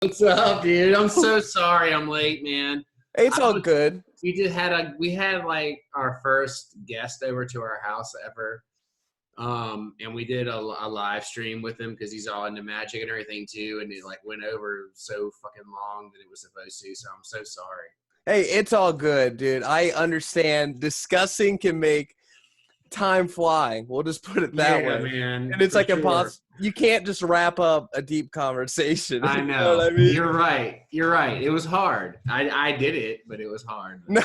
What's up, dude? I'm so sorry I'm late, man. It's all good. We had like our first guest over to our house ever. And we did a live stream with him because he's all into magic and everything too, and it like went over so fucking long that it was supposed to, so I'm so sorry. Hey, it's all good, dude. I understand discussing can make time fly. We'll just put it that way. Man. And it's like impossible. You can't just wrap up a deep conversation. I know. You know what I mean? You're right. It was hard. I did it, but it was hard. No,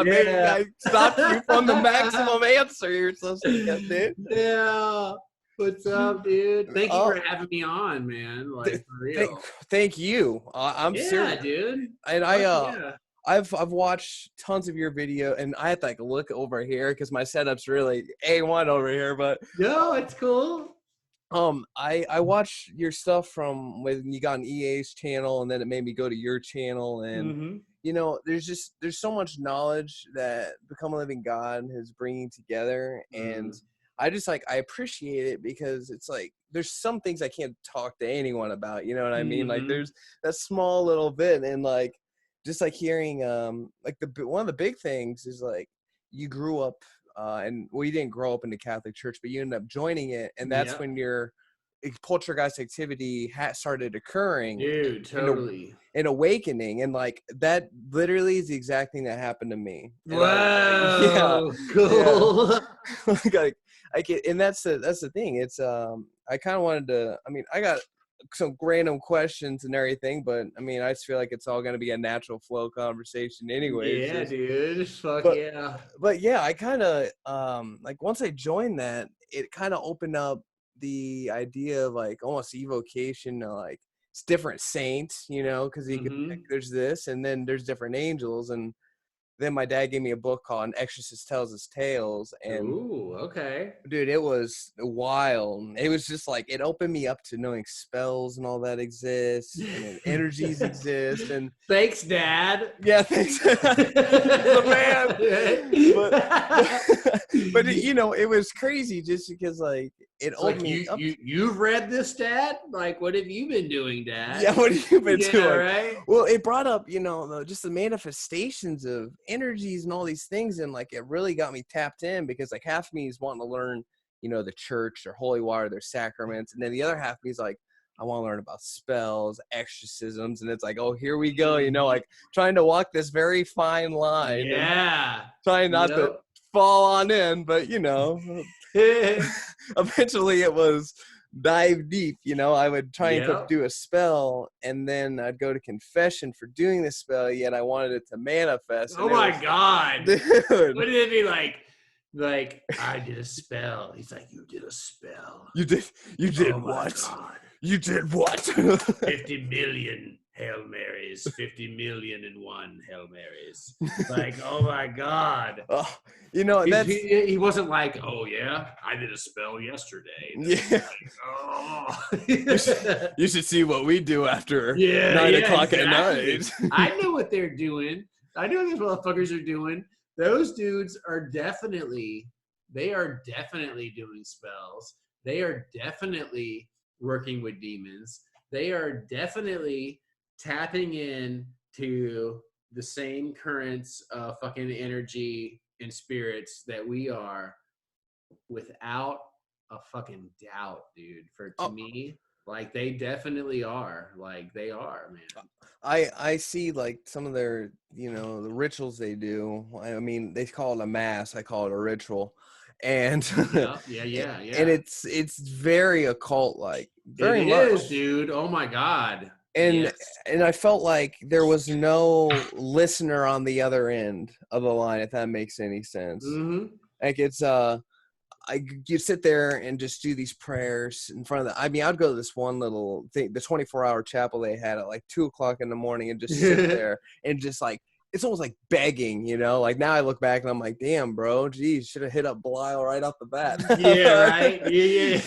maybe I stopped you from the maximum answer you're supposed to get, dude. Yeah. What's up, dude? Thank you for having me on, man. Like, for real. Thank you. I'm serious, dude. And I've watched tons of your video, and I had to like look over here because my setup's really A1 over here. But no, it's cool. I watched your stuff from when you got on EA's channel, and then it made me go to your channel, and you know, there's so much knowledge that Become a Living God is bringing together, and I appreciate it because it's like there's some things I can't talk to anyone about. You know what I mean? Like there's that small little bit, and like just like hearing like one of the big things is like you grew up. And you didn't grow up in the Catholic Church, but you ended up joining it, and that's when your poltergeist activity started occurring. Dude, totally. An awakening, and like that literally is the exact thing that happened to me. And wow, cool. Yeah. And that's the thing. It's I kind of wanted to. I mean, I got some random questions and everything, but I mean, I just feel like it's all going to be a natural flow conversation anyway. Yeah, dude. Yeah. But yeah, I kind of like once I joined that, it kind of opened up the idea of like almost evocation, like it's different saints, you know, because you can pick, there's this, and then there's different angels, and then my dad gave me a book called An Exorcist Tells His Tales, and dude, it was wild. It was just like it opened me up to knowing spells and all that exists, and energies exist. And thanks, Dad. Yeah, thanks. The man. But you know, it was crazy just because like it opened me up. You've read this, Dad? Like, what have you been doing, Dad? Yeah, what have you been doing? Right? Well, it brought up, you know, just the manifestations of energies and all these things, and like it really got me tapped in because like half of me is wanting to learn, you know, the church, their holy water, their sacraments, and then the other half of me is like, I want to learn about spells, exorcisms, and it's like, oh, here we go, you know, like trying to walk this very fine line. Yeah. Trying not to fall on in, but you know, eventually it was dive deep. You know, I would try and do a spell, and then I'd go to confession for doing the spell, yet I wanted it to manifest. Oh my God. Dude. What did it be like? Like, I did a spell. He's like, you did a spell. You did what? God. You did what? 50 million Hail Marys, 50 million and one Hail Marys. Like, oh my God. You know, he wasn't like, oh yeah, I did a spell yesterday. Yeah. Like, oh. you should see what we do after 9 o'clock at night. I know what they're doing. I know what these motherfuckers are doing. Those dudes are definitely doing spells. They are definitely working with demons. They are definitely tapping in to the same currents of fucking energy and spirits that we are, without a fucking doubt, dude. To me, like they definitely are. Like they are, man. I see like some of their, you know, the rituals they do. I mean, they call it a mass. I call it a ritual. And yeah. And it's very occult like. Very it much. Is, dude. Oh my God. And I felt like there was no listener on the other end of the line, if that makes any sense. Like it's you sit there and just do these prayers in front of the. I mean, I'd go to this one little thing, the 24-hour chapel they had at like 2:00 in the morning, and just sit there and just like. It's almost like begging, you know, like now I look back and I'm like, damn, bro, geez, should have hit up Belial right off the bat. Yeah, right. Yeah.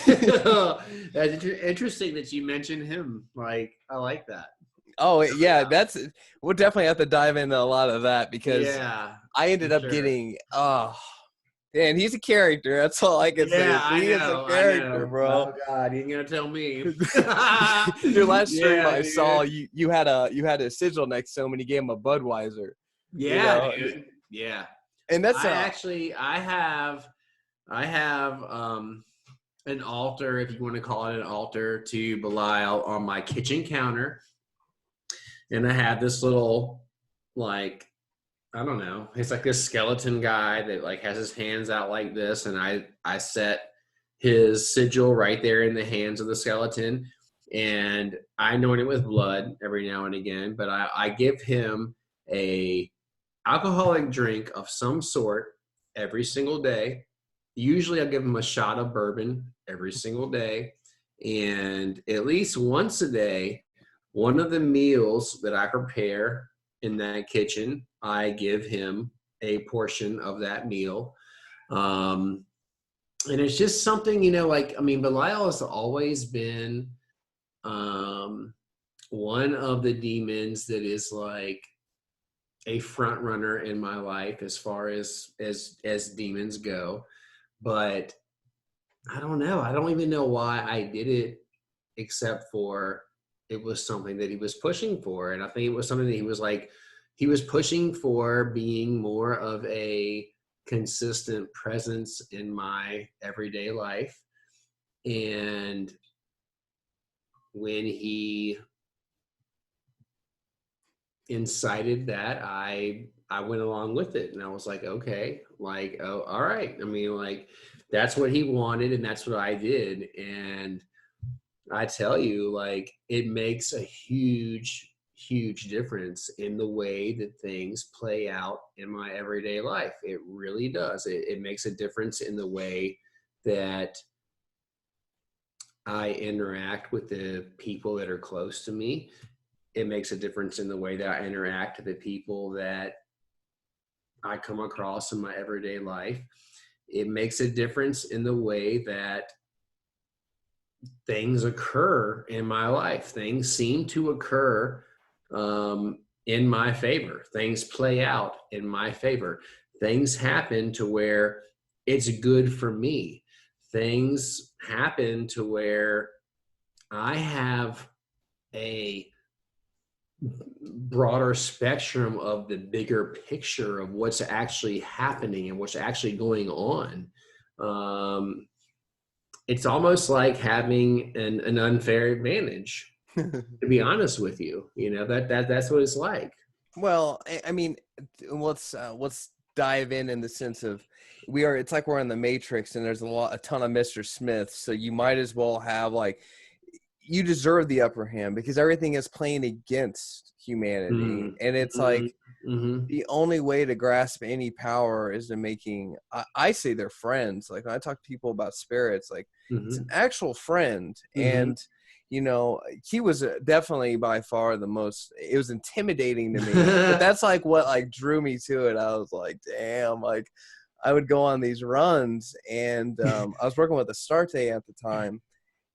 That's interesting that you mentioned him. Like, I like that. Oh, yeah. We'll definitely have to dive into a lot of that because I ended up getting, Yeah, and he's a character. That's all I can say. Yeah, He is a character, bro. Oh God, you ain't gonna tell me. Your last stream I dude. saw, you had a sigil next to him, and you gave him a Budweiser. Yeah, dude. Yeah. And that's I have an altar, if you want to call it an altar, to Belial on my kitchen counter. And I have this little, like, I don't know, it's like this skeleton guy that like has his hands out like this, and I set his sigil right there in the hands of the skeleton, and I anoint it with blood every now and again, but I give him a alcoholic drink of some sort every single day. Usually I give him a shot of bourbon every single day, and at least once a day, one of the meals that I prepare in that kitchen, I give him a portion of that meal. And it's just something, like, I mean, Belial has always been one of the demons that is like a front runner in my life as far as demons go. But I don't know. I don't even know why I did it, except for it was something that he was pushing for. And I think it was something that he was pushing for, being more of a consistent presence in my everyday life. And when he incited that, I went along with it, and I was like, okay, like, oh, all right. I mean, like, that's what he wanted, and that's what I did. And I tell you, like, it makes a huge difference in the way that things play out in my everyday life. It really does. It makes a difference in the way that I interact with the people that are close to me. It makes a difference in the way that I interact with the people that I come across in my everyday life. It makes a difference in the way that things occur in my life. Things seem to occur in my favor. Things play out in my favor. Things happen to where it's good for me. Things happen to where I have a broader spectrum of the bigger picture of what's actually happening and what's actually going on. It's almost like having an unfair advantage, to be honest with you. That's what it's like. Well, I mean, let's dive in the sense of it's like we're in the Matrix, and there's a ton of Mr. Smiths, so you might as well have, like, you deserve the upper hand because everything is playing against humanity. And it's like the only way to grasp any power is to making, I say they're friends. Like, when I talk to people about spirits, like, it's an actual friend. And he was definitely by far the most, it was intimidating to me, but that's like what like drew me to it. I was like, damn, like I would go on these runs, and I was working with Astarte at the time.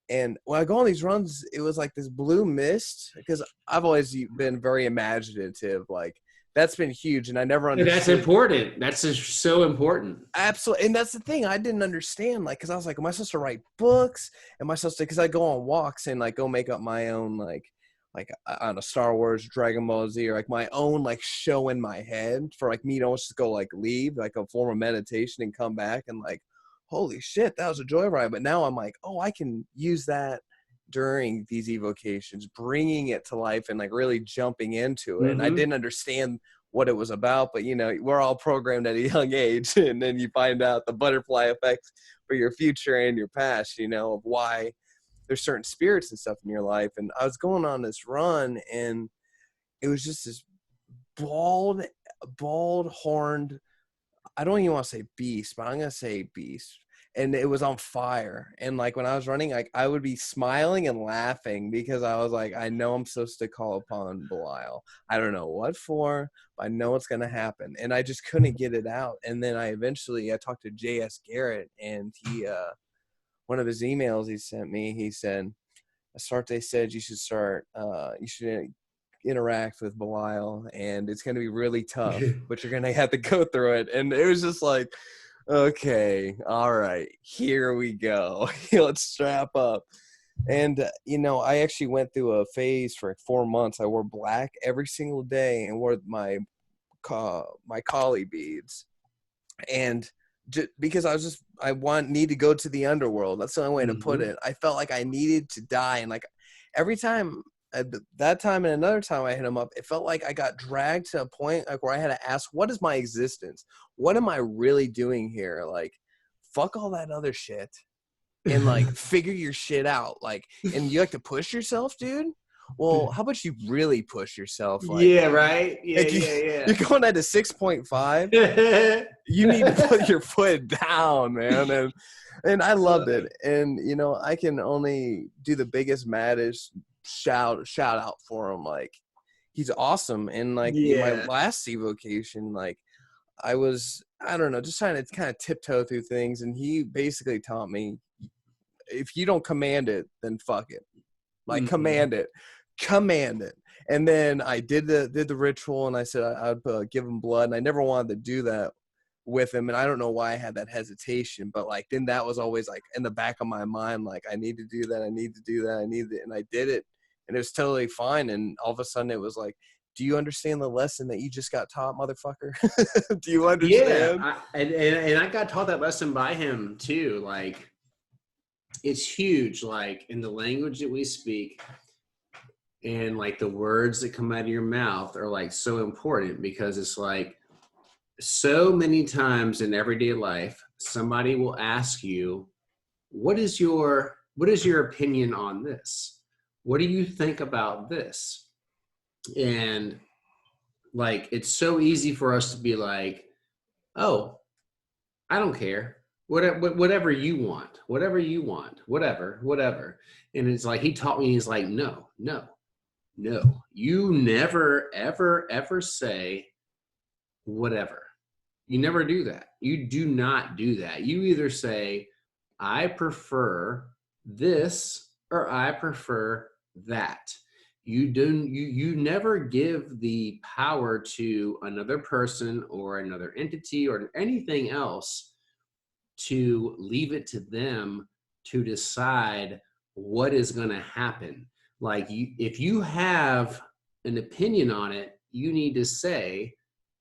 And when I go on these runs, it was like this blue mist, because I've always been very imaginative. Like, that's been huge, and I never understood. That's important. That's just so important. Absolutely. And that's the thing I didn't understand. Like, because I was like, am I supposed to write books? Am I supposed to, because I go on walks and like go make up my own, like on a Star Wars, Dragon Ball Z, or like my own like show in my head for like me to just go like leave, like a form of meditation, and come back and like, holy shit, that was a joyride. But now I'm like, oh, I can use that during these evocations, bringing it to life and like really jumping into it. And I didn't understand what it was about, but we're all programmed at a young age, and then you find out the butterfly effects for your future and your past, of why there's certain spirits and stuff in your life. And I was going on this run, and it was just this bald horned, I don't even want to say beast, but I'm going to say beast. And it was on fire. And like when I was running, like I would be smiling and laughing because I was like, I know I'm supposed to call upon Belial. I don't know what for, but I know it's going to happen. And I just couldn't get it out. And then I talked to J.S. Garrett, and he, one of his emails he sent me, he said, Astarte said you should interact with Belial, and it's going to be really tough, but you're going to have to go through it. And it was just like, Okay. All right. Here we go. Let's strap up. And, I actually went through a phase for like 4 months. I wore black every single day and wore my collie beads. And because need to go to the underworld. That's the only way to put it. I felt like I needed to die. And like every time, at that time and another time I hit him up, it felt like I got dragged to a point like where I had to ask, what is my existence? What am I really doing here? Like, fuck all that other shit and like figure your shit out. Like, and you like to push yourself, dude. Well, how about you really push yourself? Like, Yeah, right. Yeah, like yeah, you're going at a 6.5. yeah. You need to put your foot down, man. And I loved it. And I can only do the biggest, maddest shout out for him. Like, he's awesome. And like in my last evocation, like I don't know, just trying to kind of tiptoe through things, and he basically taught me, if you don't command it, then fuck it. Like, command it. And then I did the ritual, and I said I'd give him blood, and I never wanted to do that with him, and I don't know why I had that hesitation, but like then that was always like in the back of my mind, like I need to do that, and I did it, and it was totally fine. And all of a sudden it was like, do you understand the lesson that you just got taught, motherfucker? Do you understand? Yeah, and I got taught that lesson by him too. Like, it's huge. Like, in the language that we speak, and like the words that come out of your mouth are like so important, because it's like so many times in everyday life, somebody will ask you, what is your opinion on this? What do you think about this? And like, it's so easy for us to be like, oh, I don't care. Whatever you want, whatever. And it's like, he taught me, he's like, no. You never, ever, ever say whatever. You never do that. You do not do that. You either say, I prefer this, or I prefer that. You never give the power to another person or another entity or anything else to leave it to them to decide what is going to happen. Like, if you have an opinion on it, you need to say,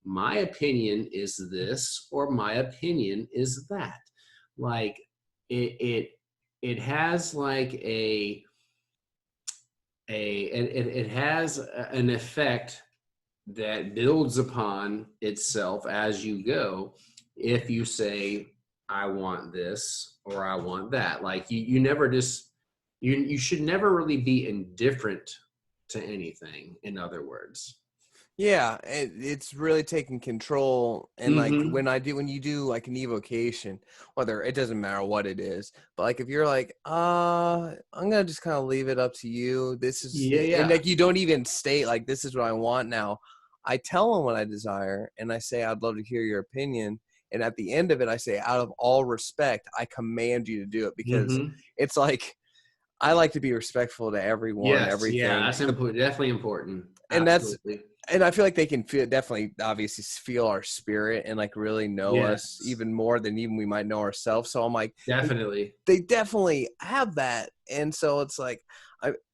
my opinion is this, or my opinion is that. Like, it has like it has an effect that builds upon itself as you go. If you say, I want this or I want that, like you never just, you should never really be indifferent to anything, in other words. Yeah, it's really taking control. And like when you do like an evocation, whether it doesn't matter what it is, but like if you're like, I'm gonna just kind of leave it up to you. This is, and like you don't even state like, this is what I want now. I tell them what I desire, and I say, I'd love to hear your opinion. And at the end of it, I say, out of all respect, I command you to do it, because it's like, I like to be respectful to everyone, everything. Yeah, that's definitely important. And Absolutely. and I feel like they can obviously feel our spirit and like really know us even more than even we might know ourselves. So I'm like, definitely, they definitely have that. And so it's like,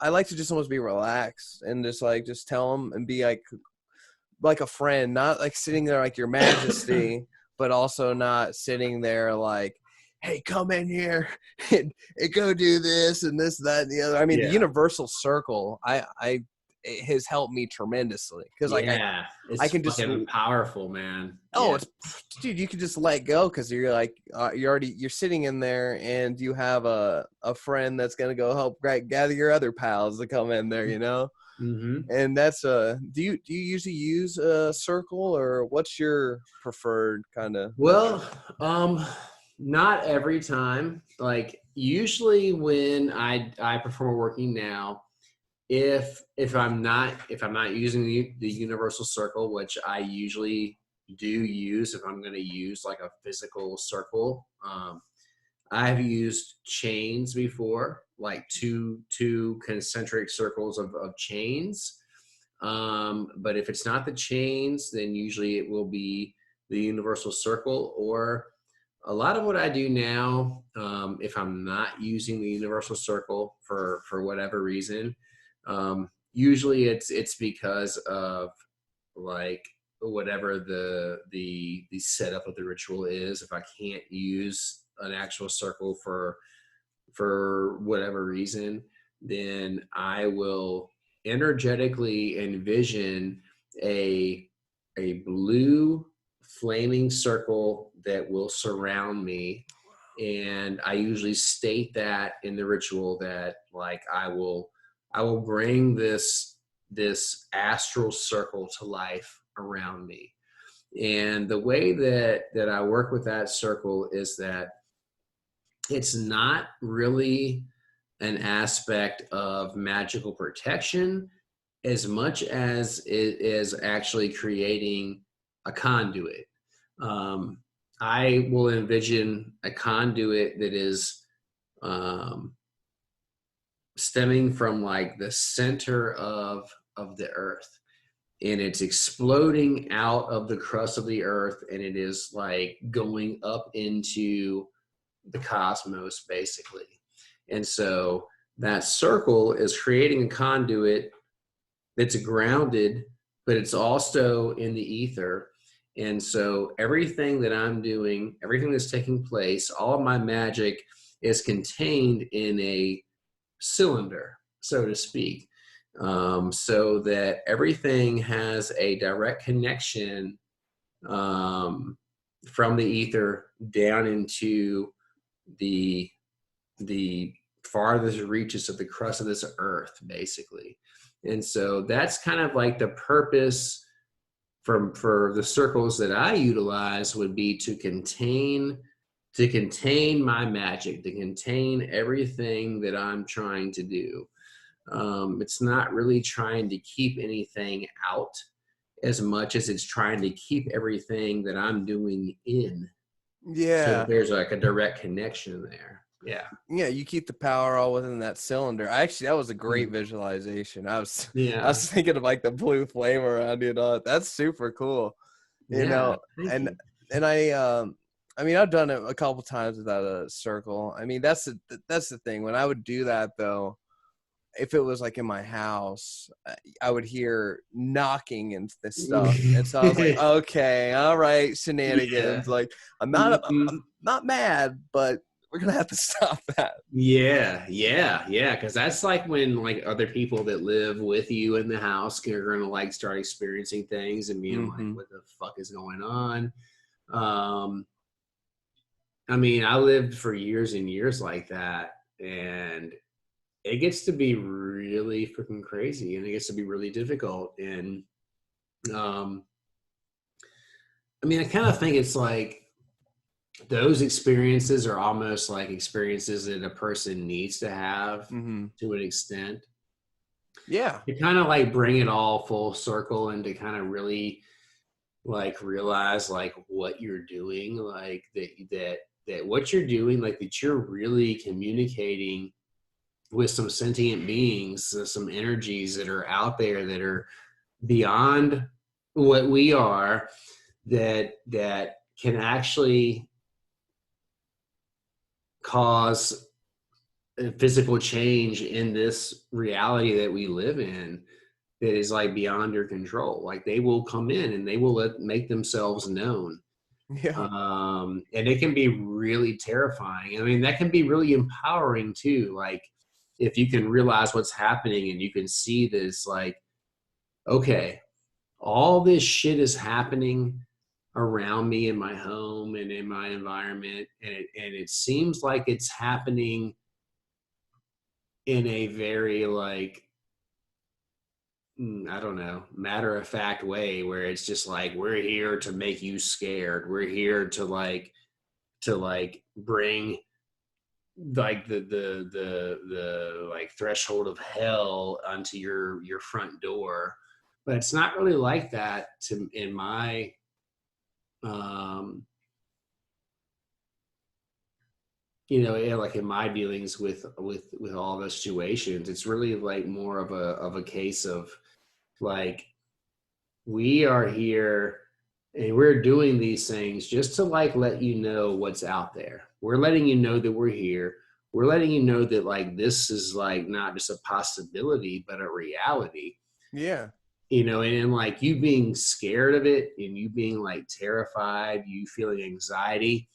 I like to just almost be relaxed and just tell them and be like a friend, not like sitting there like your majesty, but also not sitting there like, hey, come in here and go do this and this, that, and the other. I mean, the universal circle, it has helped me tremendously, because like I can just powerful, man. It's dude, you can just let go, because you're like you're sitting in there, and you have a friend that's gonna go help gather your other pals to come in there, and that's do you usually use a circle, or what's your preferred kind of? Well, not every time. Like, usually when I perform working now, if I'm not using the universal circle, which I usually do use if I'm going to use like a physical circle, I've used chains before, like two concentric circles of chains. But if it's not the chains, then usually it will be the universal circle, or A lot of what I do now, if I'm not using the universal circle for whatever reason, usually it's because of like whatever the setup of the ritual is. If I can't use an actual circle for whatever reason, then I will energetically envision a a blue flaming circle that will surround me. And I usually state that in the ritual that like I will bring this astral circle to life around me. And the way that I work with that circle is that it's not really an aspect of magical protection as much as it is actually creating a conduit. Um, I will envision a conduit that is um, stemming from like the center of the earth, and it's exploding out of the crust of the earth, and it is like going up into the cosmos basically. And so that circle is creating a conduit that's grounded, but it's also in the ether. And so everything that I'm doing, everything that's taking place, all of my magic is contained in a cylinder, so to speak, so that everything has a direct connection um, from the ether down into the the farthest reaches of the crust of this earth, basically. And so that's kind of like the purpose for the circles that I utilize would be to contain my magic, to contain everything that I'm trying to do. It's not really trying to keep anything out as much as it's trying to keep everything that I'm doing in. So that Yeah. there's like a direct connection there. Yeah. Yeah, you keep the power all within that cylinder. Actually, that was a great Mm. visualization. I Yeah. was thinking of like the blue flame around you. That's super cool. You Yeah. know, Thank and you. and I mean, I've done it a couple times without a circle. I mean, that's the thing. When I would do that though, if it was like in my house, I would hear knocking and this stuff, and so I was like, okay, all right, Yeah. shenanigans. Like, Mhm. I'm not mad, but we're gonna have to stop that. Yeah, yeah, yeah. Because that's like when like other people that live with you in the house are gonna like start experiencing things and being like, Mm-hmm. "What the fuck is going on?" Um, I mean, I lived for years and years like that, and it gets to be really freaking crazy, and it gets to be really difficult. And um, I mean, I kind of think it's like those experiences are almost like experiences that a person needs to have Mm-hmm. to an extent Yeah. to kind of like bring it all full circle and to kind of really like realize like what you're doing, like that what you're doing, like that you're really communicating with some sentient beings, some energies that are out there that are beyond what we are, that can actually cause a physical change in this reality that we live in that is like beyond your control. Like they will come in and they will make themselves known. Yeah. And it can be really terrifying. I mean, that can be really empowering too. Like if you can realize what's happening and you can see this, like, okay, all this shit is happening around me in my home and in my environment. And it seems like it's happening in a very like I don't know, matter of fact way where it's just like we're here to make you scared. We're here to bring like the like threshold of hell onto your front door. But it's not really like that to in my um like in my dealings with all those situations. It's really like more of a case of like we are here And we're doing these things just to like let you know what's out there. We're letting you know that we're here. We're letting you know that like this is like not just a possibility, but a reality. Yeah. And like you being scared of it and you being like terrified, you feeling anxiety,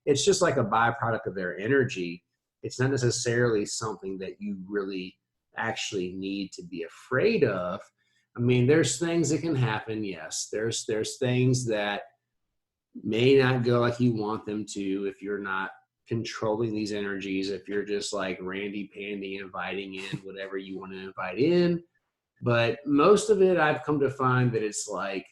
it's just like a byproduct of their energy. It's not necessarily something that you really actually need to be afraid of. I mean, there's things that can happen. Yes, there's things that may not go like you want them to if you're not controlling these energies, if you're just like randy pandy inviting in whatever you want to invite in. But most of it, I've come to find that it's like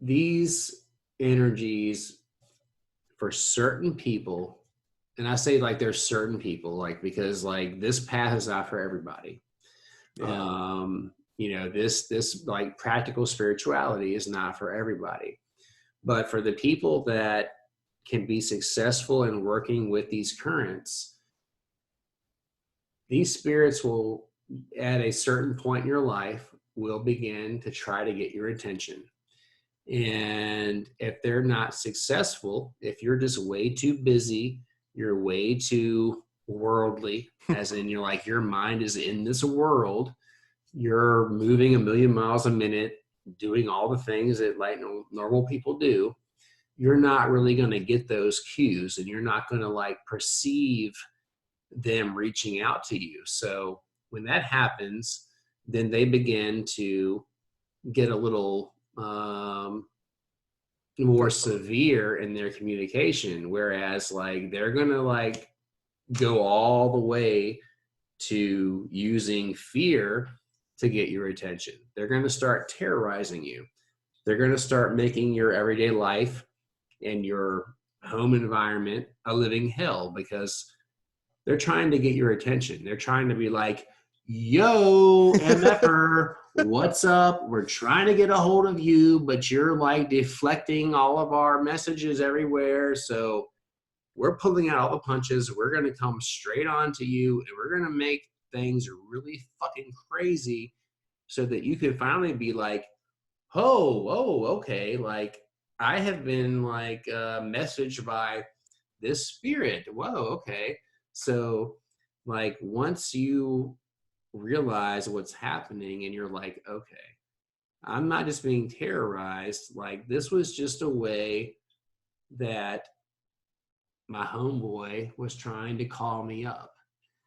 these energies for certain people, and I say like there's certain people, like because like this path is not for everybody. Yeah. This like practical spirituality is not for everybody. But for the people that can be successful in working with these currents, these spirits will, at a certain point in your life, will begin to try to get your attention. And if they're not successful, if you're just way too busy, you're way too worldly, as in you're like your mind is in this world, you're moving a million miles a minute, doing all the things that like normal people do, you're not really going to get those cues and you're not going to like perceive them reaching out to you. So when that happens, then they begin to get a little more severe in their communication, whereas like they're gonna like go all the way to using fear to get your attention. They're going to start terrorizing you. They're going to start making your everyday life and your home environment a living hell because they're trying to get your attention. They're trying to be like, yo, MFer, what's up? We're trying to get a hold of you, but you're like deflecting all of our messages everywhere. So we're pulling out all the punches. We're going to come straight on to you and we're going to make things really fucking crazy so that you can finally be like, oh, okay. Like I have been like messaged by this spirit. Whoa, okay. So like once you realize what's happening and you're like, okay, I'm not just being terrorized. Like this was just a way that my homeboy was trying to call me up.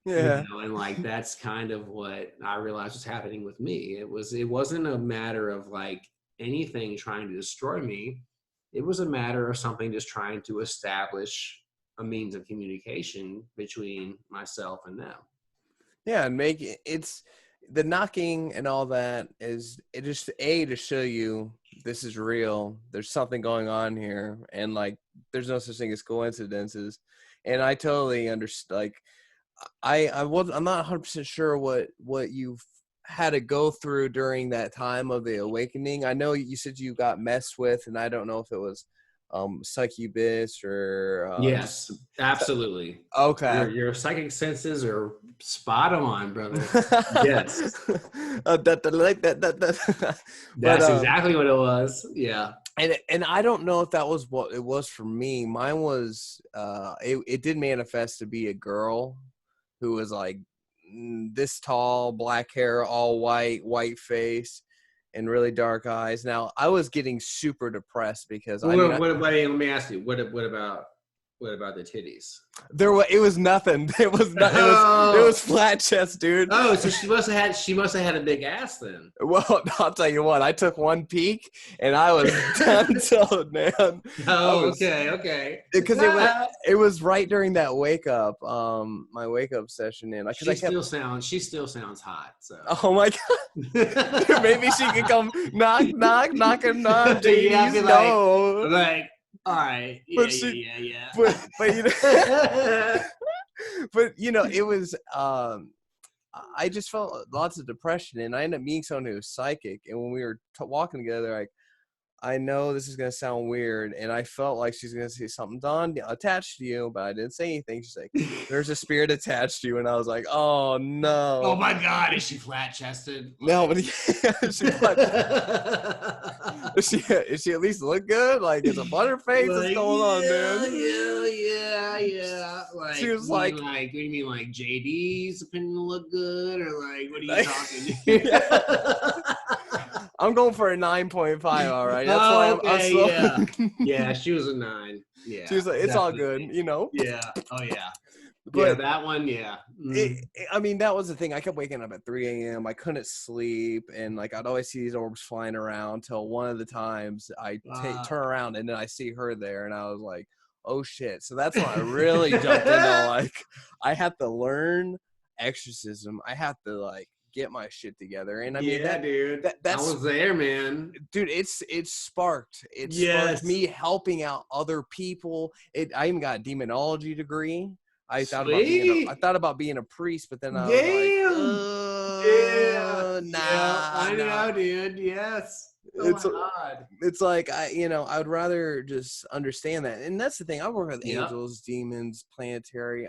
Yeah. And like that's kind of what I realized was happening with me. It wasn't a matter of like anything trying to destroy me. It was a matter of something just trying to establish a means of communication between myself and them. Yeah, and it's the knocking and all that is it just to show you this is real. There's something going on here, and like there's no such thing as coincidences. And I totally understand. Like I'm not 100% sure what you've had to go through during that time of the awakening. I know you said you got messed with, and I don't know if it was succubus or Yes, absolutely. okay. Your psychic senses are spot on, brother. Yes. Like that. But That's exactly what it was. Yeah. and I don't know if that was what it was for me. Mine was it did manifest to be a girl who was like this tall, black hair, all white face, and really dark eyes. Now I was getting super depressed because Let me ask you, what about the titties? it was nothing. It was not. It was flat chest, dude. Oh, so she must have had a big ass then. Well, I'll tell you what. I took one peek and I was done told, man. Oh, okay. Because it was right during that wake up, my wake up session, and she still sounds hot. So. Oh my god. Maybe she could come knock JD's yeah, no. Like, all right, yeah. But you know, but you know, it was I just felt lots of depression, and I ended up meeting someone who was psychic, and when we were walking together, like I know this is gonna sound weird, and I felt like she's gonna say something done attached to you, but I didn't say anything. She's like, "There's a spirit attached to you," and I was like, "Oh no!" Oh my God, is she flat chested? No, but she's like, is she at least look good? Like, it's a butterface. What's Like, going on, man? yeah. Like, She was like, what do you mean, like JD's opinion look good, or like, what are you like, talking? yeah. I'm going for a 9.5. All right, that's why I'm slow. Yeah, she was a 9. Yeah, She was like, it's definitely. all good, you know. Yeah. Oh yeah. Yeah, But that one. Yeah. I mean, that was the thing. I kept waking up at 3 a.m. I couldn't sleep, and like I'd always see these orbs flying around. Till one of the times I turn around and then I see her there, and I was like, "Oh shit!" So that's when I really jumped into like I have to learn exorcism. I have to like get my shit together, and I mean dude. that's I was there, man. dude. It sparked Yes. me helping out other people. I even got a demonology degree. I thought about being a priest, but then I was like, I know, dude. Yes. Oh my God. It's like I would rather just understand that, and that's the thing. I work with angels, demons, planetary.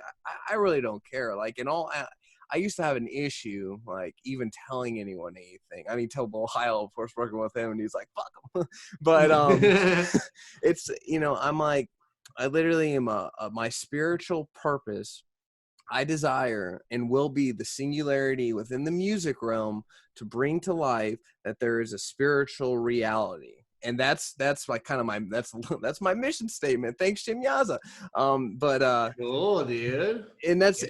I really don't care. Like I used to have an issue, like even telling anyone anything. I mean, tell Ohio, of course, working with him, and he's like, "Fuck him." But it's I'm like, I literally am my spiritual purpose. I desire and will be the singularity within the music realm to bring to life that there is a spiritual reality. And that's like kind of that's my mission statement. Thanks, Jim Yaza. Cool, dude. And that's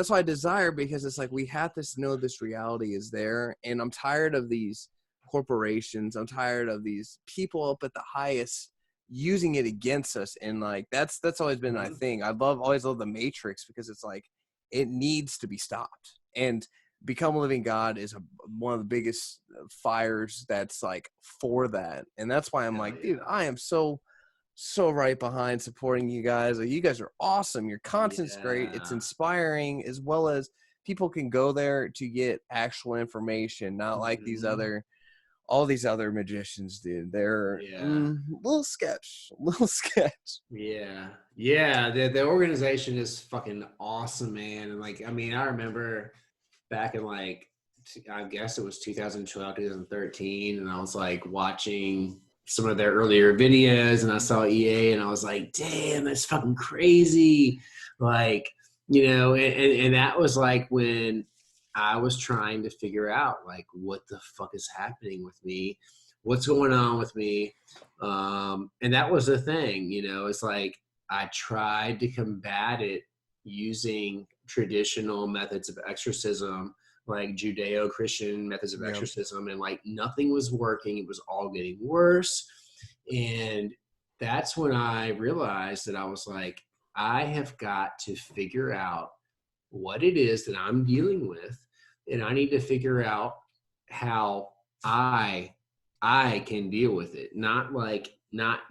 why I desire, because it's like we have to know this reality is there. And I'm tired of these corporations. I'm tired of these people up at the highest using it against us, and like that's always been my thing. Always love the Matrix, because it's like it needs to be stopped, and Become a Living God is one of the biggest fires that's like for that. And that's why I'm like, dude, I am so right behind supporting you guys. Like, you guys are awesome. Your content's great. It's inspiring, as well as people can go there to get actual information, not like all these other magicians did. They're little sketch. Yeah. The organization is fucking awesome, man. And like, I mean, I remember back in like, I guess it was 2012, 2013, and I was like watching some of their earlier videos, and I saw EA, and I was like, damn, that's fucking crazy. Like, and that was like when I was trying to figure out like what the fuck is happening with me, what's going on with me. And that was the thing, it's like I tried to combat it using traditional methods of exorcism, like Judeo-Christian methods of exorcism, and like nothing was working. It was all getting worse. And that's when I realized that I was like, I have got to figure out what it is that I'm dealing with, and I need to figure out how I can deal with it. Not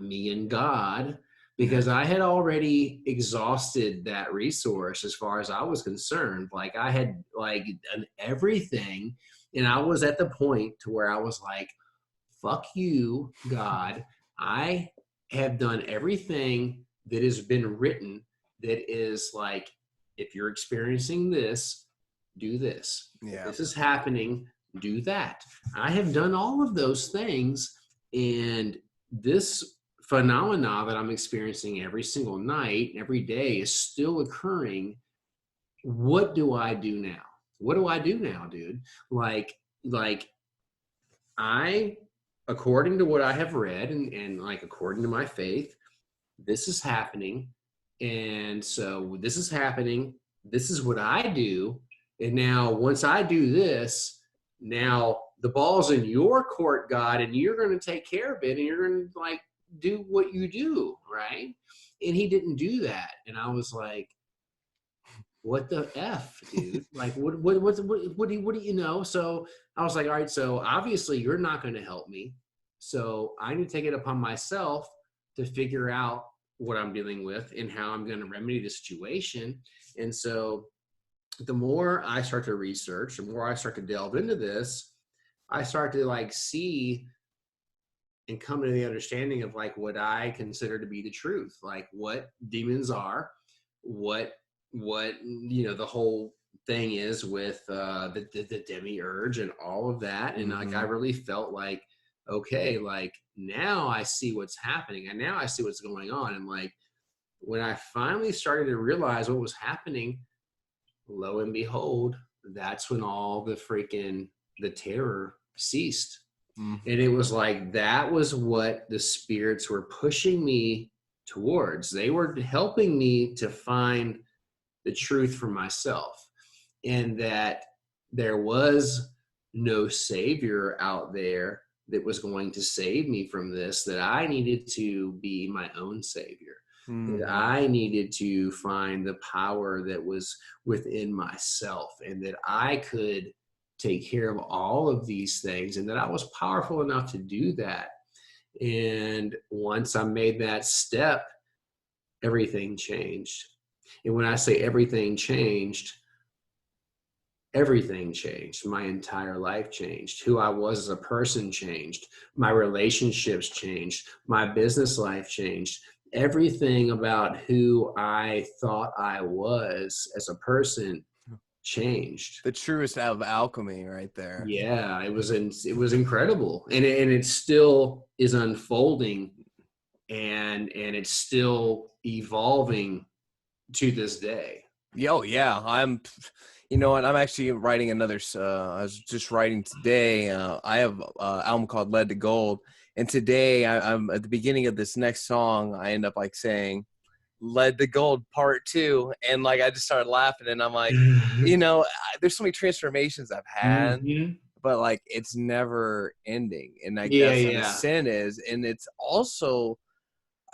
me and God, because I had already exhausted that resource as far as I was concerned. Like I had like done everything, and I was at the point to where I was like, fuck you, God. I have done everything that has been written that is like, if you're experiencing this, do this. Yeah. If this is happening, do that. I have done all of those things, and this phenomena that I'm experiencing every single night, every day, is still occurring. What do I do now? What do I do now, dude? Like I, according to what I have read and like according to my faith, this is happening. And so this is happening. This is what I do. And now once I do this, now the ball's in your court, God, and you're going to take care of it, and you're going to like do what you do, right? And he didn't do that. And I was like, what the F, dude? Like, what do you? So I was like, all right, so obviously you're not going to help me. So I need to take it upon myself to figure out what I'm dealing with and how I'm going to remedy the situation. And so the more I start to research, the more I start to delve into this, I start to like see and come to the understanding of like what I consider to be the truth, like what demons are, what the whole thing is with the demiurge and all of that. And like I really felt like, okay, like now I see what's happening, and now I see what's going on. And like when I finally started to realize what was happening, lo and behold, that's when all the terror ceased. And it was like, that was what the spirits were pushing me towards. They were helping me to find the truth for myself, and that there was no savior out there that was going to save me from this, that I needed to be my own savior. That I needed to find the power that was within myself, and that I could take care of all of these things, and that I was powerful enough to do that. And once I made that step, everything changed. And when I say everything changed, my entire life changed. Who I was as a person changed. My relationships changed. My business life changed. Everything about who I thought I was as a person changed. The truest of alchemy right there. Yeah, it was incredible. And it still is unfolding, and it's still evolving to this day. Yo, yeah, you know what? I'm actually writing another. I was just writing today. I have an album called "Lead to Gold," and today I'm at the beginning of this next song. I end up like saying "Lead to Gold Part 2," and like I just started laughing, and I'm like, there's so many transformations I've had, but like it's never ending, and like that's what the sin is, and it's also.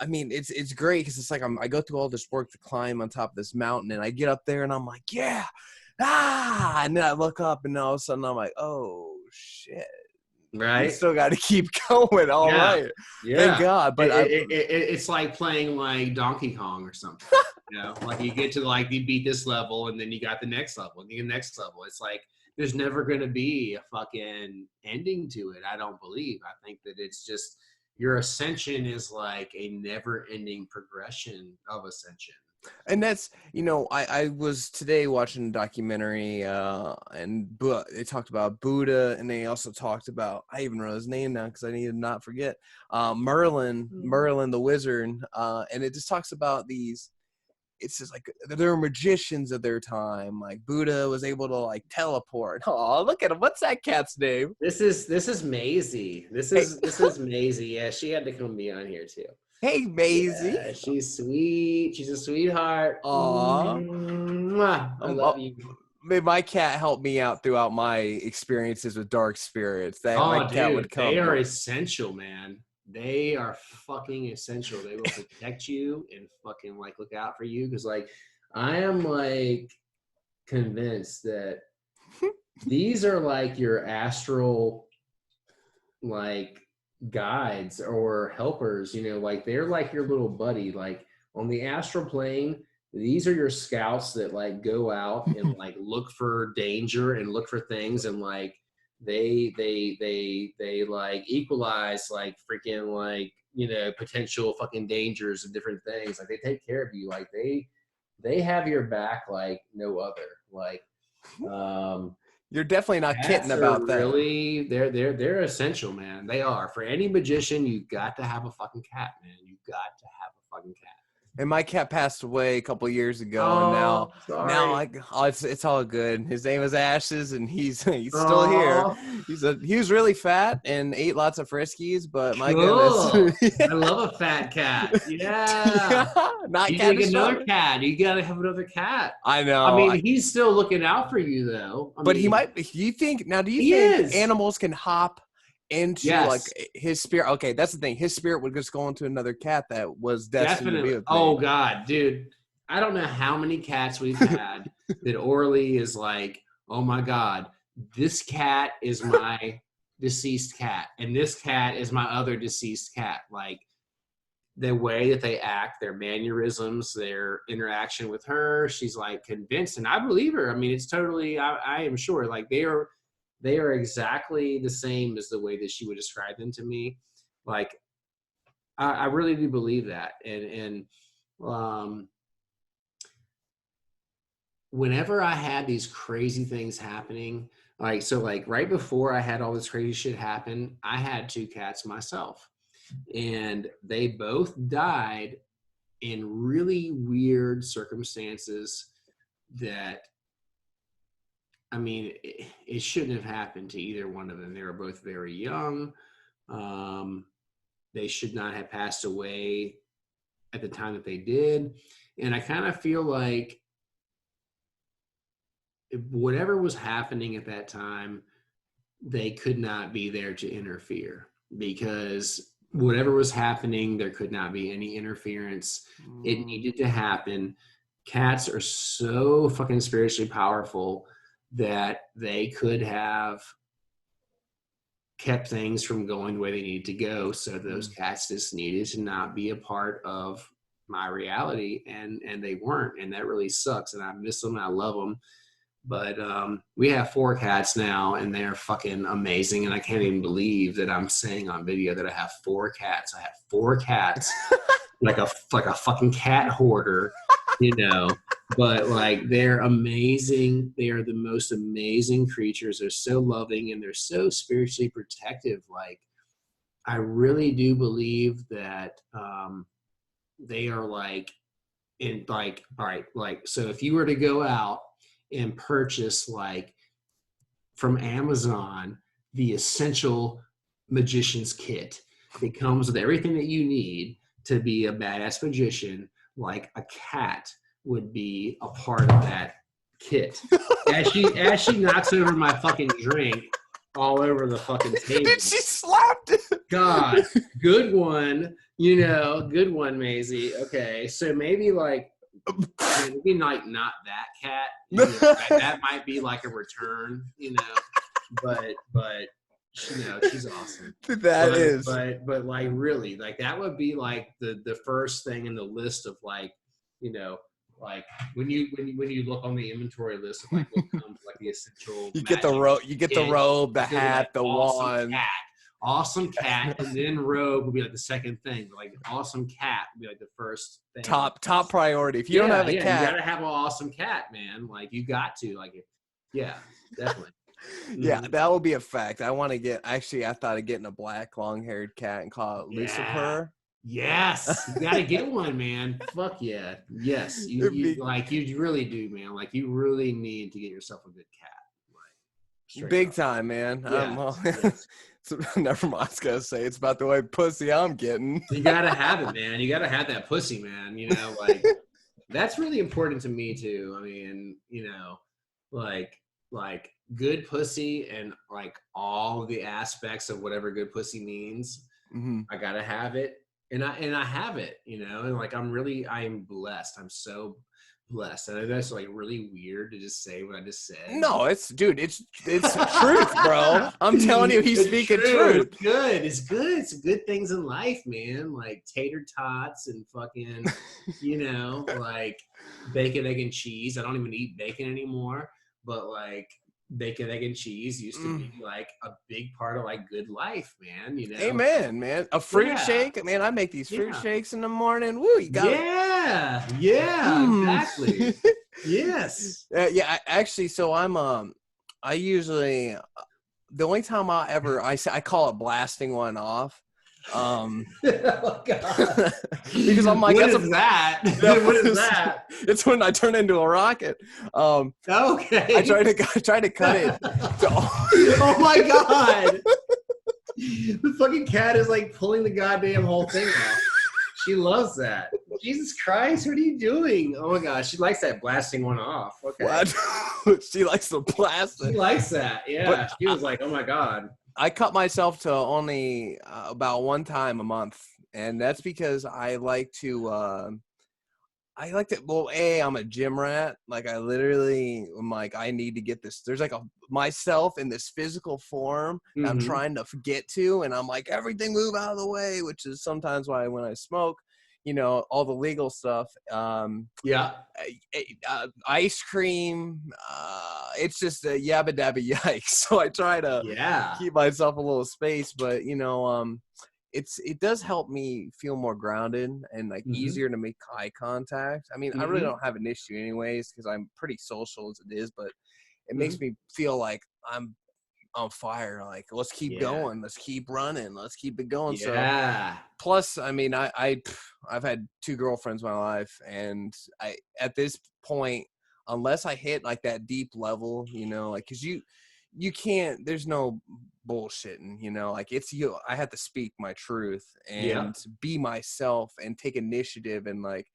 I mean, it's great because it's like I go through all this work to climb on top of this mountain, and I get up there and I'm like, yeah, and then I look up and all of a sudden I'm like, oh shit, right? You still got to keep going, all right. Thank God. But it's like playing like Donkey Kong or something. Like you get to like you beat this level, and then you got the next level, and the next level. It's like there's never going to be a fucking ending to it. I don't believe. I think that it's just. Your ascension is like a never-ending progression of ascension. And that's, I was today watching a documentary, and they talked about Buddha, and they also talked about, I even wrote his name now because I need to not forget, Merlin the wizard, and it just talks about these. It's just like they're magicians of their time. Like Buddha was able to like teleport. Oh, look at him! What's that cat's name? This is Maisie. This is Maisie. Yeah, she had to come be on here too. Hey, Maisie. Yeah, she's sweet. She's a sweetheart. Aww. I love you. My cat helped me out throughout my experiences with dark spirits. Cat would come. They are essential, man. They are fucking essential. They will protect you and fucking like look out for you. Cause like I am like convinced that these are like your astral like guides or helpers, like they're like your little buddy. Like on the astral plane, these are your scouts that like go out and like look for danger and look for things, and like they like equalize like freaking like potential fucking dangers and different things. Like they take care of you. Like they have your back like no other. Like you're definitely not kidding about that. Really, they're essential, man. They are. For any magician, you got to have a fucking cat, man. You got to have a fucking cat. And my cat passed away a couple of years ago, and now it's all good. His name is Ashes, and he's still here. He was really fat and ate lots of Friskies, but my goodness, I love a fat cat. Yeah, you gotta get another cat. You gotta have another cat. I know. I mean, he's still looking out for you, though. He might. Do you think animals can hop into like his spirit? Okay, that's the thing. His spirit would just go into another cat that was destined to be with me. Oh God, dude, I don't know how many cats we've had that Orly is like, oh my God, this cat is my deceased cat, and this cat is my other deceased cat. Like the way that they act, their mannerisms, their interaction with her, she's like convinced, and I believe her. I mean, it's totally. I am sure, like they are exactly the same as the way that she would describe them to me. Like, I really do believe that. And whenever I had these crazy things happening, like, so like right before I had all this crazy shit happen, I had 2 cats myself, and they both died in really weird circumstances that, I mean, it shouldn't have happened to either one of them. They were both very young. They should not have passed away at the time that they did. And I kind of feel like whatever was happening at that time, they could not be there to interfere, because whatever was happening, there could not be any interference. It needed to happen. Cats are so fucking spiritually powerful that they could have kept things from going the way they needed to go. So those cats just needed to not be a part of my reality, and they weren't, and that really sucks. And I miss them, and I love them. But we have 4 cats now, and they're fucking amazing. And I can't even believe that I'm saying on video that I have 4 cats. I have 4 cats, like a fucking cat hoarder, you know. But like, they're amazing. They are the most amazing creatures. They're so loving, and they're so spiritually protective. Like, I really do believe that they are like, in like, all right, like, so if you were to go out and purchase, like, from Amazon, the essential magician's kit, it comes with everything that you need to be a badass magician. Like, a cat would be a part of that kit. As she knocks over my fucking drink all over the fucking table. Dude, she slapped it. God, good one. You know, good one, Maisie. Okay, so maybe like, maybe like not that cat. You know, that might be like a return. You know, but you know, she's awesome. But like, really, like, that would be like the first thing in the list of, like, you know, like when you look on the inventory list of like what comes, like the essential. You get the robe, the hat, the awesome wand. Awesome cat, and then robe would be like the second thing. But like, awesome cat would be like the first thing. Top priority. If you don't have a cat, you gotta have an awesome cat, man. Like, you got to, like, yeah, definitely. Yeah, that will be a fact. I want to get. Actually, I thought of getting a black long-haired cat and call it Lucifer. Yes, you gotta get one, man. Fuck yeah, yes, you really do, man. Like, you really need to get yourself a good cat. Like, big time, man. Yes. So, never mind. I was gonna say it's about the way pussy I'm getting. You gotta have it, man. You gotta have that pussy, man. You know, like, that's really important to me too. I mean, you know, like good pussy, and like all the aspects of whatever good pussy means. Mm-hmm. I gotta have it, and I have it. You know, and like, I'm blessed. I'm so blessed. I know that's like really weird to just say what I just said. No, it's truth, bro. I'm telling you, he's speaking truth. It's good. It's good. It's good things in life, man. Like tater tots and fucking, you know, like bacon, egg, and cheese. I don't even eat bacon anymore, but like, bacon, egg, and cheese used to be like a big part of like good life, man. You know, amen, man. A fruit shake, man. I make these fruit shakes in the morning. Woo, you got it. Exactly. Yes. Yeah. Actually, so I usually the only time I call it blasting one off. Oh God. Because I'm like, what is that? What is that? It's when I turn into a rocket. Okay. I try to cut it. Oh my God. The fucking cat is like pulling the goddamn whole thing off. She loves that. Jesus Christ, what are you doing? Oh my gosh, she likes that blasting one off. Okay. What? She likes to blast it. She likes that. Yeah. But she was like, oh my God. I cut myself to only about one time a month, and that's because I like to. Well, I'm a gym rat. Like, I literally am like, I need to get this. There's like myself in this physical form that I'm trying to get to, and I'm like, everything move out of the way, which is sometimes why when I smoke, you know, all the legal stuff. Ice cream. It's just a yabba dabba yikes. So I try to keep myself a little space, but you know, it does help me feel more grounded and like easier to make eye contact. I mean, I really don't have an issue anyways because I'm pretty social as it is, but it makes me feel like I'm on fire. Like, let's keep going, let's keep running, let's keep it going. So plus, I mean, I've had 2 girlfriends in my life, and I at this point, unless I hit like that deep level, you know, like because you can't, there's no bullshitting, you know, like it's you. I have to speak my truth and be myself and take initiative, and like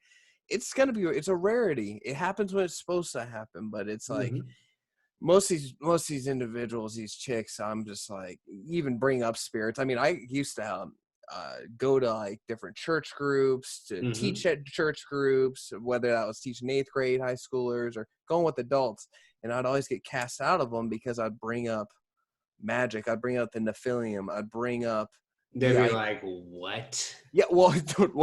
it's a rarity. It happens when it's supposed to happen, but it's like most of these individuals, these chicks, I'm just like, even bring up spirits. I mean, I used to go to like different church groups to teach at church groups, whether that was teaching 8th grade high schoolers or going with adults, and I'd always get cast out of them because I'd bring up magic, I'd bring up the Nephilim, I'd bring up they'd be like, what? Yeah, well,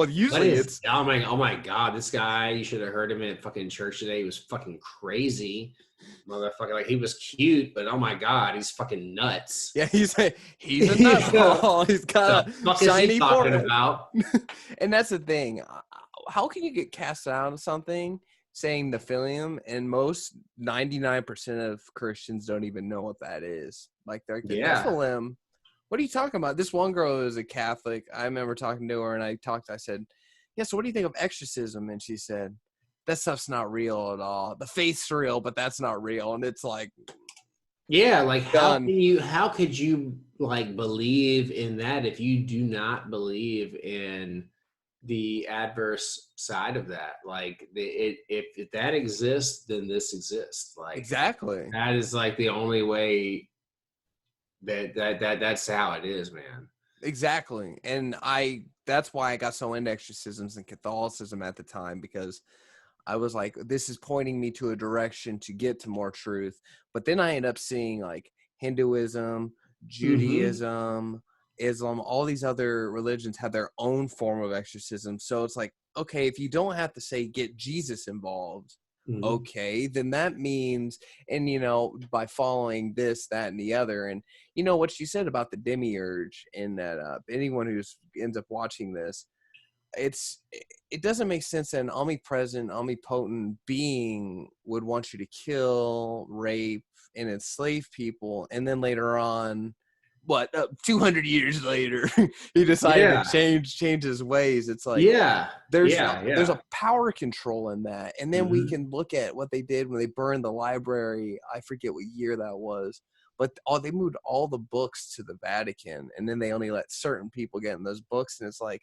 usually it's oh my god, this guy, you should have heard him at fucking church today. He was fucking crazy, motherfucker. Like, he was cute, but oh my god, he's fucking nuts. Yeah, he's a nutball. He's got a shiny forehead. About? And that's the thing. How can you get cast out of something saying Nephilim, and most 99% of Christians don't even know what that is? Like, they're like, the Nephilim. What are you talking about? This one girl is a Catholic. I remember talking to her, and I said, yeah, so what do you think of exorcism? And she said, that stuff's not real at all. The faith's real, but that's not real. And it's like, yeah, like how could you like believe in that if you do not believe in the adverse side of that? Like, if that exists, then this exists. Like, exactly. That is like the only way that's how it is, man. Exactly. And that's why I got so into exorcisms and Catholicism at the time, because I was like, this is pointing me to a direction to get to more truth. But then I end up seeing like Hinduism, Judaism, Islam, all these other religions have their own form of exorcism. So it's like, okay, if you don't have to say get Jesus involved, okay, then that means, and you know, by following this, that, and the other, and you know what you said about the demiurge, and that anyone who ends up watching this, it doesn't make sense that an omnipresent, omnipotent being would want you to kill, rape, and enslave people, and then later on, 200 years later, he decided to change his ways. It's like, there's a power control in that. And then we can look at what they did when they burned the library. I forget what year that was, but they moved all the books to the Vatican, and then they only let certain people get in those books. And it's like,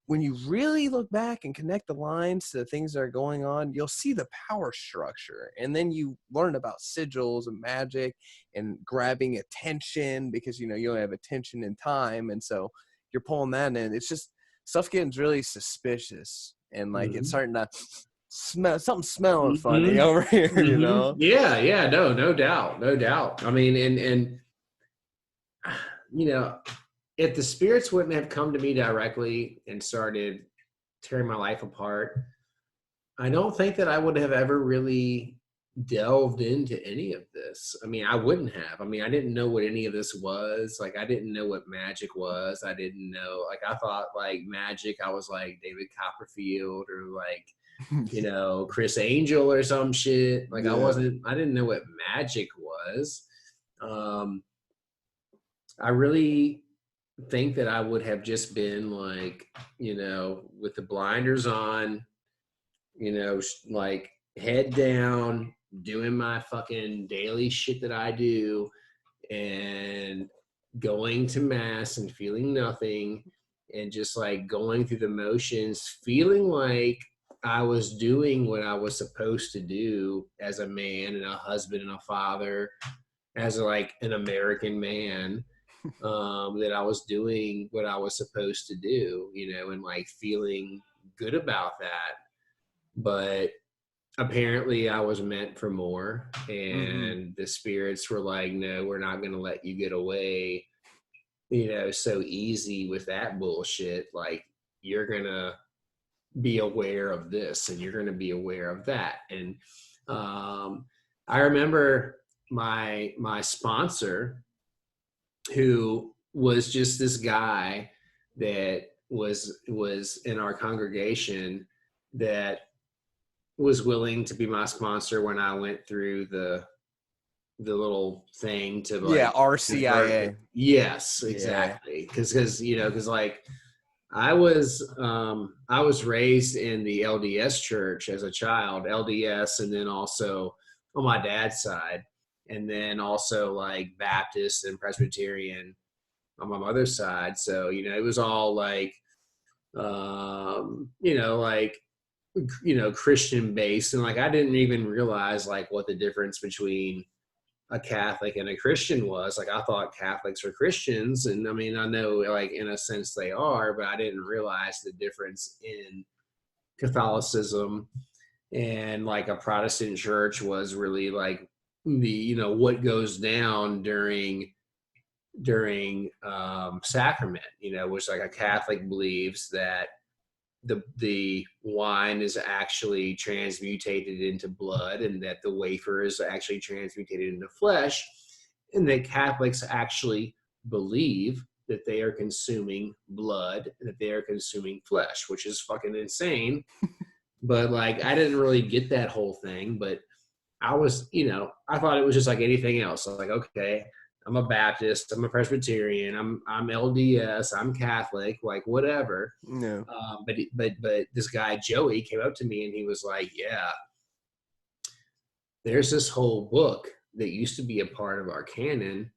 when you really look back and connect the lines to the things that are going on, you'll see the power structure. And then you learn about sigils and magic and grabbing attention, because, you know, you only have attention and time. And so you're pulling that in. It's just stuff getting really suspicious. And like, it's starting to smell, something smelling funny over here, you know? Yeah. No doubt. I mean, and you know, if the spirits wouldn't have come to me directly and started tearing my life apart, I don't think that I would have ever really delved into any of this. I mean, I wouldn't have. I mean, I didn't know what any of this was. Like, I didn't know what magic was. I didn't know. Like, I thought, like, magic, I was like David Copperfield or like, you know, Chris Angel or some shit. Like, I didn't know what magic was. I really think that I would have just been like, you know, with the blinders on, you know, like head down, doing my fucking daily shit that I do, and going to mass and feeling nothing, and just like going through the motions, feeling like I was doing what I was supposed to do as a man and a husband and a father, as like an American man. That I was doing what I was supposed to do, you know, and like feeling good about that. But apparently I was meant for more, and the spirits were like, no, we're not going to let you get away, you know, so easy with that bullshit. Like, you're going to be aware of this, and you're going to be aware of that. And I remember my sponsor, who was just this guy that was in our congregation that was willing to be my sponsor when I went through the little thing to Yeah, like convert. RCIA. Yes, Yeah. exactly. Because like I was raised in the LDS church as a child, LDS, and then also on my dad's side, and then also like Baptist and Presbyterian on my mother's side. So, it was all like, like, Christian based. And like, I didn't even realize like what the difference between a Catholic and a Christian was. Like, I thought Catholics were Christians. And I mean, I know like in a sense they are, but I didn't realize the difference in Catholicism and like a Protestant church was really like what goes down during sacrament, which like a Catholic believes that the wine is actually transmutated into blood and that the wafer is actually transmutated into flesh, and that Catholics actually believe that they are consuming blood and that they are consuming flesh, which is fucking insane. But like, I didn't really get that whole thing, but I was, I thought it was just like anything else. So like, okay, I'm a Baptist, I'm a Presbyterian, I'm LDS, I'm Catholic, like whatever. No. But this guy Joey came up to me and he was like, "Yeah, there's this whole book that used to be a part of our canon.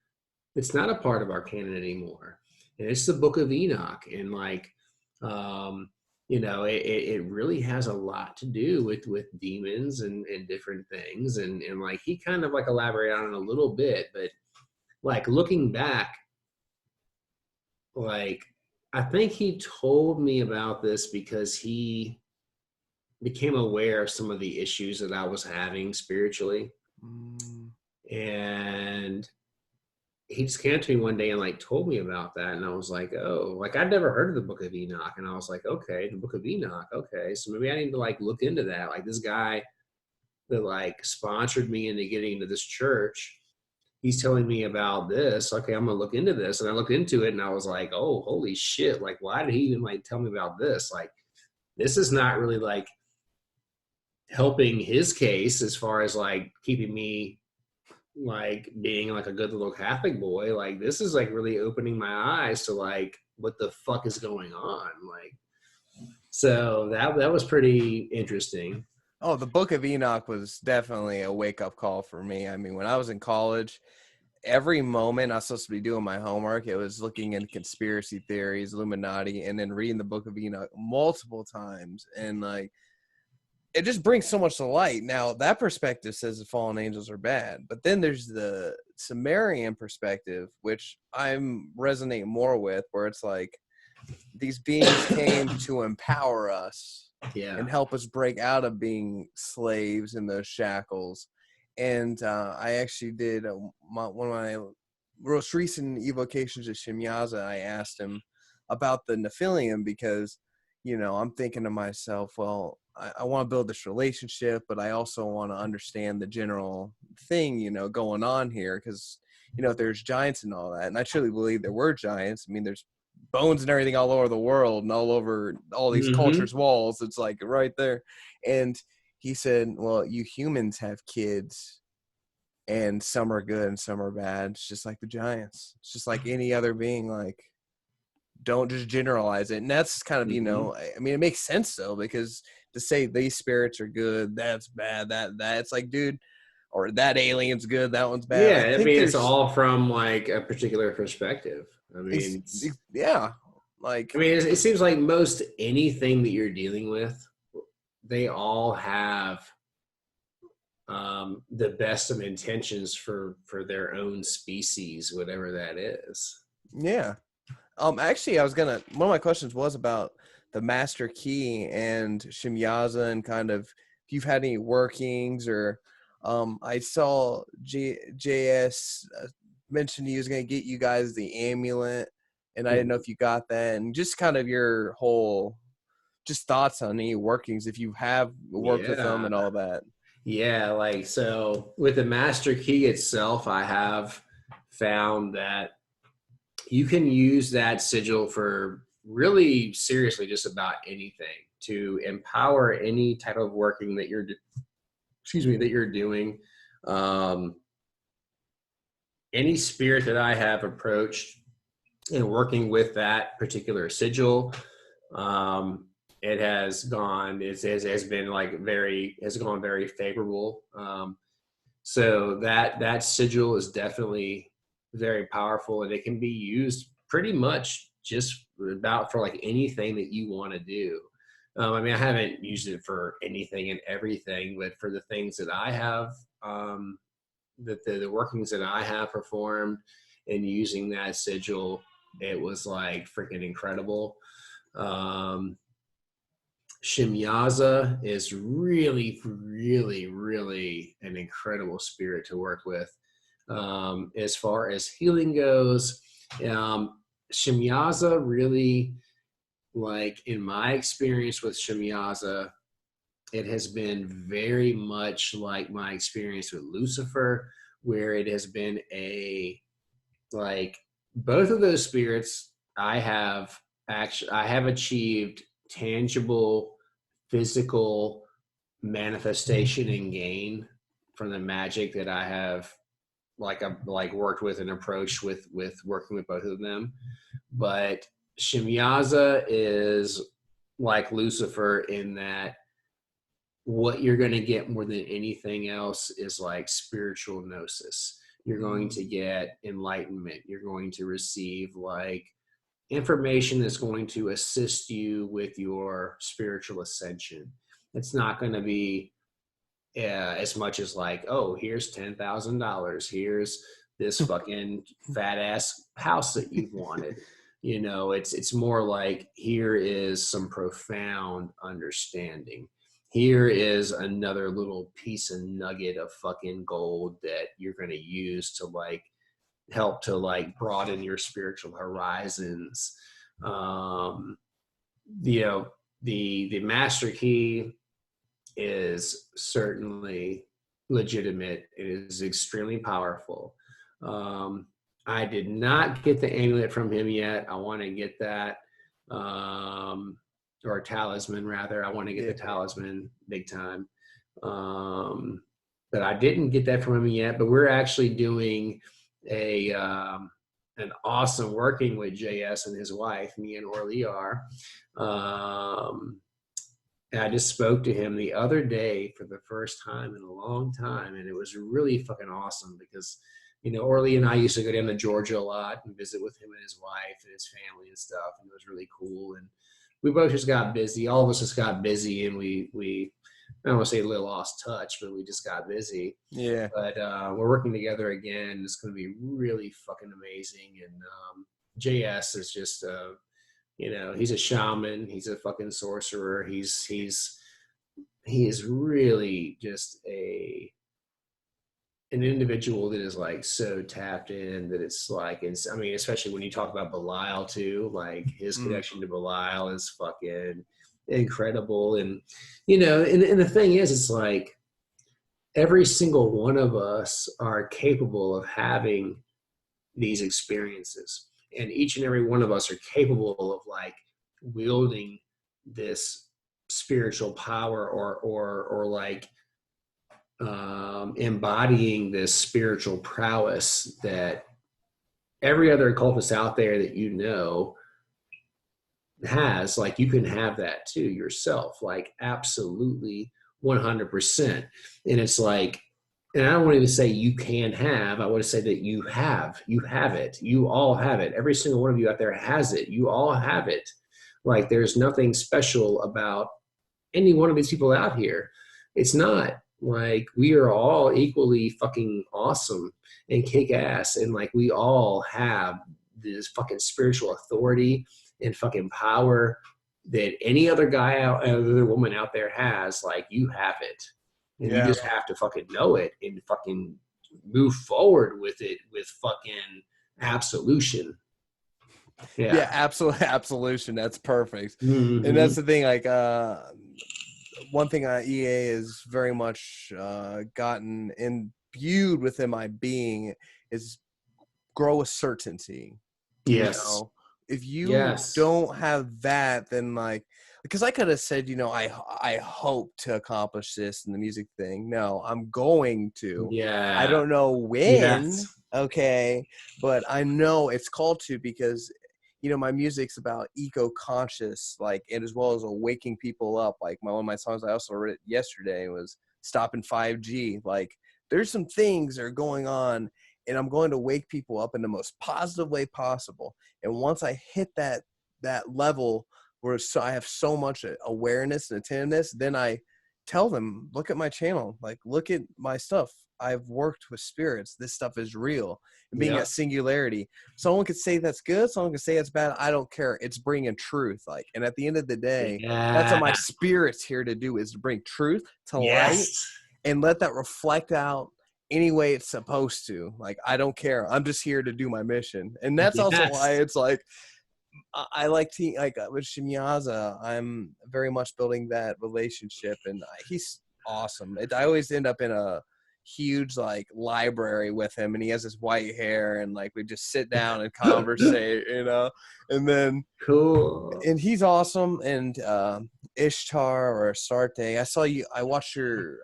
It's not a part of our canon anymore, and it's the Book of Enoch." And like, it really has a lot to do with demons and different things. And like, he kind of like elaborated on it a little bit, but like looking back, like, I think he told me about this because he became aware of some of the issues that I was having spiritually. And he just came to me one day and like told me about that. And I was like, oh, like I'd never heard of the Book of Enoch. And I was like, okay, the Book of Enoch. Okay. So maybe I need to like look into that. Like, this guy that like sponsored me into getting into this church, he's telling me about this. Okay, I'm gonna look into this. And I looked into it and I was like, oh, holy shit. Like, why did he even like tell me about this? Like, this is not really like helping his case as far as like keeping me like being like a good little Catholic boy. Like, this is like really opening my eyes to like what the fuck is going on. Like, so that was pretty interesting. Oh, the Book of Enoch was definitely a wake-up call for me. I mean, when I was in college, every moment I was supposed to be doing my homework, it was looking into conspiracy theories, Illuminati, and then reading the Book of Enoch multiple times. And like, it just brings so much to light. Now, that perspective says the fallen angels are bad, but then there's the Sumerian perspective, which I'm resonating more with, where it's like these beings came to empower us and help us break out of being slaves in those shackles. And I actually did one of my most recent evocations of Shemyaza. I asked him about the Nephilim because, I'm thinking to myself, well, I want to build this relationship, but I also want to understand the general thing, going on here. Because, there's giants and all that. And I truly believe there were giants. I mean, there's bones and everything all over the world and all over all these cultures' walls. It's like right there. And he said, well, you humans have kids and some are good and some are bad. It's just like the giants. It's just like any other being. Like, don't just generalize it. And that's kind of, I mean, it makes sense though, because to say these spirits are good, that's bad, that it's like, dude, or that alien's good, that one's bad. Yeah, I mean, it's all from like a particular perspective. I mean, yeah, like, I mean, it seems like most anything that you're dealing with, they all have the best of intentions for their own species, whatever that is. Yeah. Actually, one of my questions was about the master key and Shemyaza and kind of if you've had any workings or I saw JS mentioned he was going to get you guys the amulet, and I didn't know if you got that, and just kind of your whole just thoughts on any workings if you have worked with them and all that. Yeah, like, so with the master key itself, I have found that you can use that sigil for really seriously just about anything to empower any type of working that you're doing. Any spirit that I have approached and working with that particular sigil, it has gone, has been like has gone very favorable. So that sigil is definitely very powerful, and it can be used pretty much just about for like anything that you want to do. I mean, I haven't used it for anything and everything, but for the things that I have, the workings that I have performed and using that sigil, it was like freaking incredible. Shimyaza is really, really, really an incredible spirit to work with. As far as healing goes, Shimyaza really, like in my experience with Shimyaza, it has been very much like my experience with Lucifer, where it has been like both of those spirits I have achieved tangible physical manifestation and gain from the magic that I have like worked with and approached with working with both of them. But Shimyaza is like Lucifer in that what you're going to get more than anything else is like spiritual gnosis. You're going to get enlightenment. You're going to receive like information that's going to assist you with your spiritual ascension. It's not going to be as much as like, oh, here's $10,000. Here's this fucking fat ass house that you've wanted. You know, it's more like, here is some profound understanding. Here is another little piece of nugget of fucking gold that you're going to use to like help to like broaden your spiritual horizons. You know, the master key is certainly legitimate. It is extremely powerful. I did not get the amulet from him yet. I want to get that, or talisman rather. I want to get the talisman big time. But I didn't get that from him yet. But we're actually doing an awesome working with JS and his wife, me and Orly are. And I just spoke to him the other day for the first time in a long time. And it was really fucking awesome because, you know, Orly and I used to go down to Georgia a lot and visit with him and his wife and his family and stuff. And it was really cool. And we both just got busy. All of us just got busy, and we I don't want to say a little lost touch, but we just got busy. Yeah. But we're working together again. It's going to be really fucking amazing. And JS is just, you know, he's a shaman. He's a fucking sorcerer. He is really just an individual that is like so tapped in that it's like, I mean, especially when you talk about Belial too, like his connection to Belial is fucking incredible. And, you know, and the thing is, it's like every single one of us are capable of having these experiences. And each and every one of us are capable of like wielding this spiritual power or like embodying this spiritual prowess that every other occultist out there that you know has. Like, you can have that too yourself, like absolutely 100%. And it's like, and I don't want to say you can have, I want to say that you have it. You all have it. Every single one of you out there has it. You all have it. Like, there's nothing special about any one of these people out here. It's not. Like, we are all equally fucking awesome and kick ass. And like, we all have this fucking spiritual authority and fucking power that any other guy out, other woman out there has. Like, you have it. And you just have to fucking know it and fucking move forward with it with fucking absolution. Yeah, absolution. That's perfect. Mm-hmm. And that's the thing, like, one thing EA is very much gotten imbued within my being is grow a certainty. Yes. You know? If you Yes. don't have that, then like, because I could have said, you know, I hope to accomplish this in the music thing. No, I'm going to. I Yeah. don't know when, Yes. okay, but I know it's called to, because you know my music's about eco-conscious, like, and as well as waking people up. Like one of my songs I also wrote yesterday was stopping 5G. Like there's some things that are going on, and I'm going to wake people up in the most positive way possible. And once I hit that level where I have so much awareness and attentiveness, then I tell them, look at my channel, like look at my stuff. I've worked with spirits. This stuff is real. And being Yep. at singularity. Someone could say that's good. Someone could say it's bad. I don't care. It's bringing truth. Like, and at the end of the day, that's what my Yeah. spirit's here to do, is to bring truth to light Yes. and let that reflect out any way it's supposed to. Like, I don't care. I'm just here to do my mission. And that's also why Yes. it's like, I like to, like with Shimiaza, I'm very much building that relationship, and he's awesome. I always end up in a huge like library with him, and he has his white hair, and like we just sit down and conversate, you know. And then Cool. and he's awesome. And Ishtar or Astarte, I watched your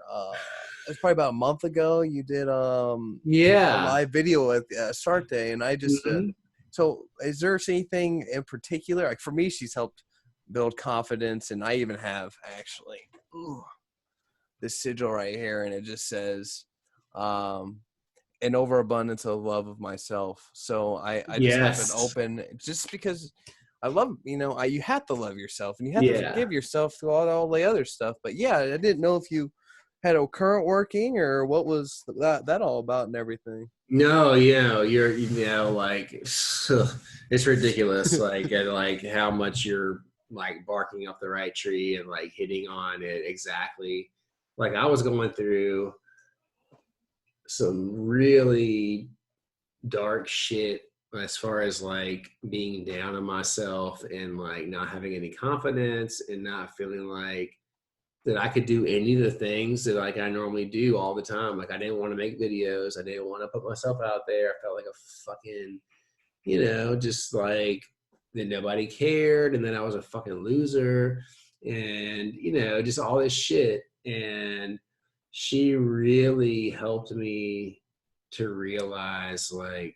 it's probably about a month ago. You did a Yeah. live video with Astarte, and I just Mhm. so is there anything in particular? Like for me, she's helped build confidence, and I even have actually this sigil right here, and it just says an overabundance of love of myself. So I just have an Yes. open, just because I love, you know, you have to love yourself, and you have to Yeah. forgive yourself through all the other stuff. But yeah, I didn't know if you had a current working, or what was that all about and everything. No, like it's ridiculous, like at like how much you're like barking up the right tree and like hitting on it exactly. Like I was going through some really dark shit as far as like being down on myself and like not having any confidence and not feeling like that I could do any of the things that like I normally do all the time. Like I didn't want to make videos. I didn't want to put myself out there. I felt like a fucking, just like that nobody cared. And then I was a fucking loser and, just all this shit. And she really helped me to realize like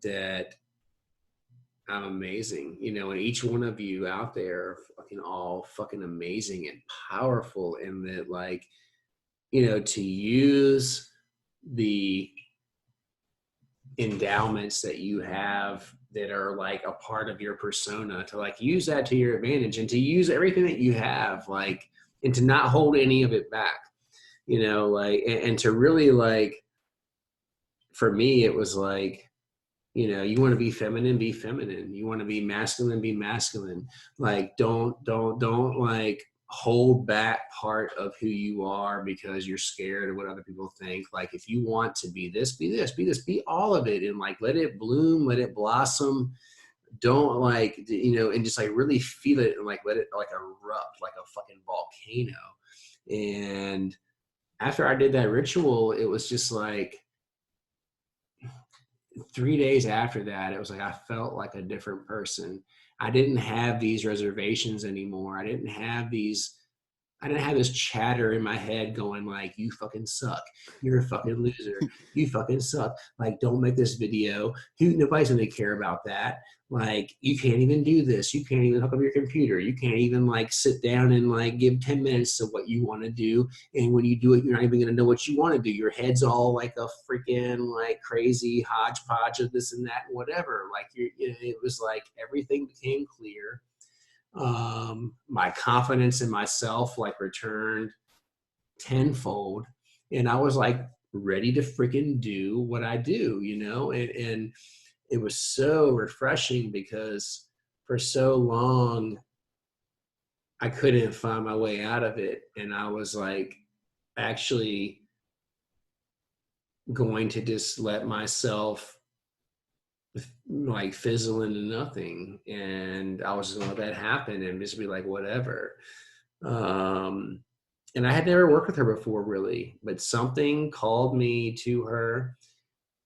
that I'm amazing, and each one of you out there are fucking all fucking amazing and powerful, and that like, to use the endowments that you have that are like a part of your persona to like use that to your advantage and to use everything that you have, like, and to not hold any of it back, like, and to really like, for me, it was like, you want to be feminine, be feminine. You want to be masculine, be masculine. Like, don't like hold back part of who you are because you're scared of what other people think. Like, if you want to be this, be this, be this, be all of it. And like, let it bloom, let it blossom. Don't like, and just like really feel it and like let it like erupt like a fucking volcano. And after I did that ritual, it was just like, 3 days after that, it was like I felt like a different person. I didn't have these reservations anymore. I didn't have this chatter in my head going like, you fucking suck. You're a fucking loser. You fucking suck. Like, don't make this video. Nobody's going to care about that. Like, you can't even do this. You can't even hook up your computer. You can't even like sit down and like give 10 minutes to what you want to do. And when you do it, you're not even going to know what you want to do. Your head's all like a freaking like crazy hodgepodge of this and that and whatever. Like, it was like everything became clear. My confidence in myself like returned tenfold, and I was like ready to freaking do what I do, and it was so refreshing because for so long I couldn't find my way out of it, and I was like actually going to just let myself like fizzle into nothing, and I was just gonna let that happen and just be like whatever. um and I had never worked with her before really, but something called me to her,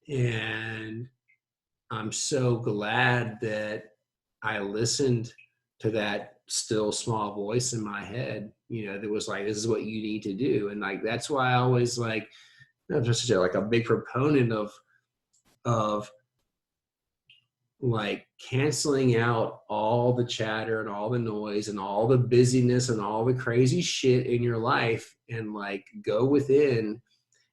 and I'm so glad that I listened to that still small voice in my head, that was like, this is what you need to do. And like, that's why I always like, I'm just like a big proponent of like canceling out all the chatter and all the noise and all the busyness and all the crazy shit in your life, and like go within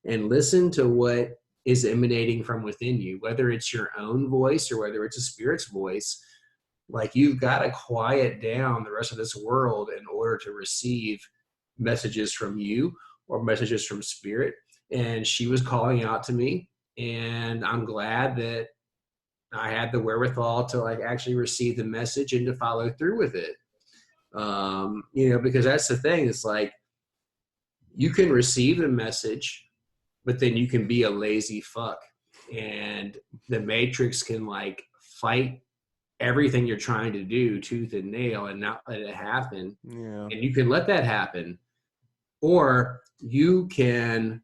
and listen to what is emanating from within you, whether it's your own voice or whether it's a spirit's voice. Like, you've got to quiet down the rest of this world in order to receive messages from you or messages from spirit. And she was calling out to me, and I'm glad that I had the wherewithal to like actually receive the message and to follow through with it. Because that's the thing. It's like, you can receive the message, but then you can be a lazy fuck, and the matrix can like fight everything you're trying to do tooth and nail and not let it happen. Yeah. And you can let that happen, or you can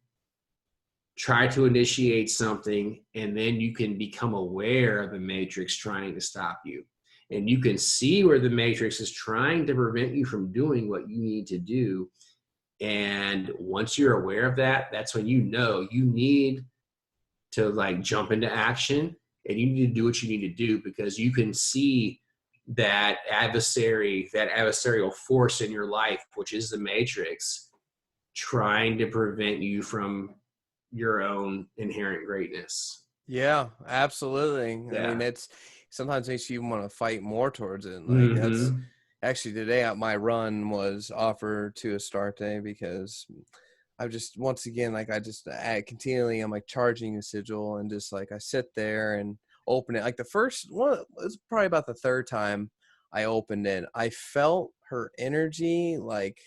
try to initiate something, and then you can become aware of the matrix trying to stop you, and you can see where the matrix is trying to prevent you from doing what you need to do. And once you're aware of that, that's when you need to like jump into action, and you need to do what you need to do, because you can see that adversarial force in your life, which is the matrix, trying to prevent you from your own inherent greatness. Yeah, absolutely. Yeah. I mean, it's sometimes makes you want to fight more towards it. Like that's actually today my run was offered to Astarte, because I've just, once again, like I continually, I'm like charging the sigil, and just like I sit there and open it. Like the first one, it was probably about the third time I opened it, I felt her energy like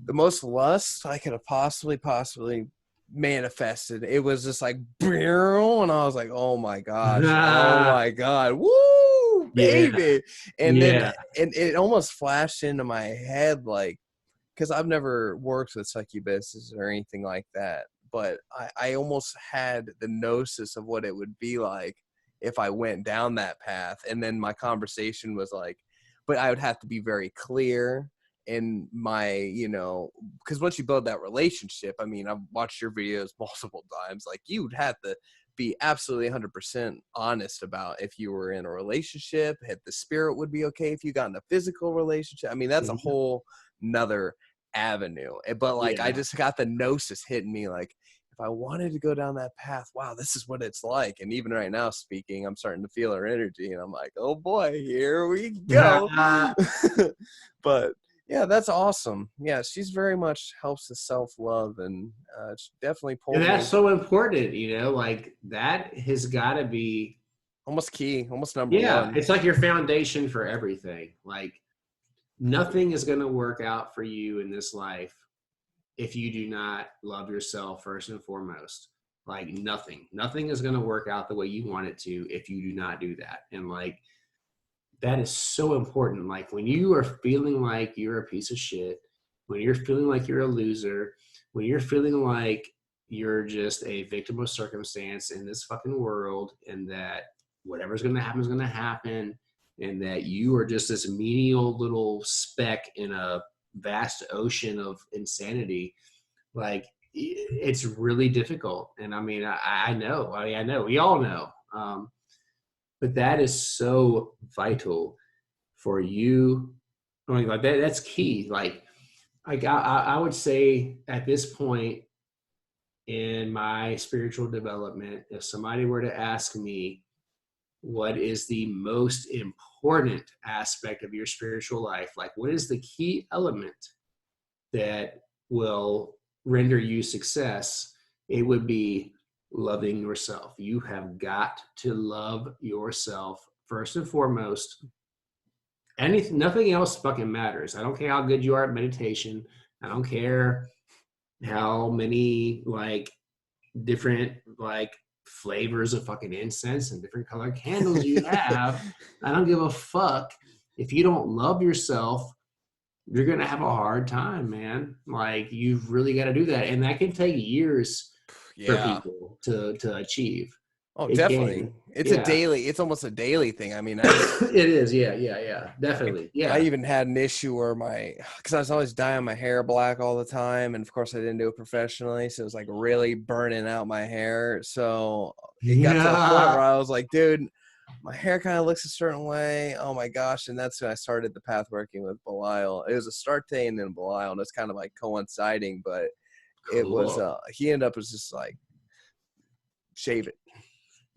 the most lust I could have possibly manifested. It was just like, and I was like, oh my gosh, oh my God, woo, baby. Yeah. And then and it almost flashed into my head, like, because I've never worked with succubuses or anything like that, but I almost had the gnosis of what it would be like if I went down that path. And then my conversation was like, but I would have to be very clear in my, because once you build that relationship, I mean, I've watched your videos multiple times, like you would have to be absolutely 100% honest about if you were in a relationship, if the spirit would be okay if you got in a physical relationship. I mean, that's a whole nother avenue. But like, I just got the gnosis hitting me, like, if I wanted to go down that path, wow, this is what it's like. And even right now speaking, I'm starting to feel her energy, and I'm like, oh boy, here we go. But yeah, that's awesome. Yeah, she's very much helps the self-love, and it's definitely pulled and that's me. so important, like that has got to be Almost key, almost number one. It's like your foundation for everything. Like, nothing is going to work out for you in this life if you do not love yourself first and foremost. Like, nothing is going to work out the way you want it to if you do not do that. And like, that is so important. Like, when you are feeling like you're a piece of shit, when you're feeling like you're a loser, when you're feeling like you're just a victim of circumstance in this fucking world, and that whatever's going to happen is going to happen, and that you are just this menial little speck in a vast ocean of insanity, like, it's really difficult. And I mean, I know, we all know. But that is so vital for you. Like that's key. Like I would say at this point in my spiritual development, if somebody were to ask me, what is the most important aspect of your spiritual life? Like, what is the key element that will render you success? It would be loving yourself. You have got to love yourself first and foremost. Nothing else fucking matters. I don't care how good you are at meditation. I don't care how many like different like flavors of fucking incense and different colored candles you have. I don't give a fuck. If you don't love yourself, you're gonna have a hard time, man. Like, you've really got to do that, and that can take years for people to achieve. Oh, It definitely. can. It's a Yeah. daily. It's almost a daily thing. I mean, It is. Yeah. Definitely. I Yeah. even had an issue where because I was always dyeing my hair black all the time, and of course I didn't do it professionally, so it was like really burning out my hair. So it got to the point where Yeah. I was like, dude, my hair kind of looks a certain way. Oh my gosh! And that's when I started the path working with Belial. It was a start day and then Belial, and it's kind of like coinciding, but it was. Cool. He ended up was just like, shave it.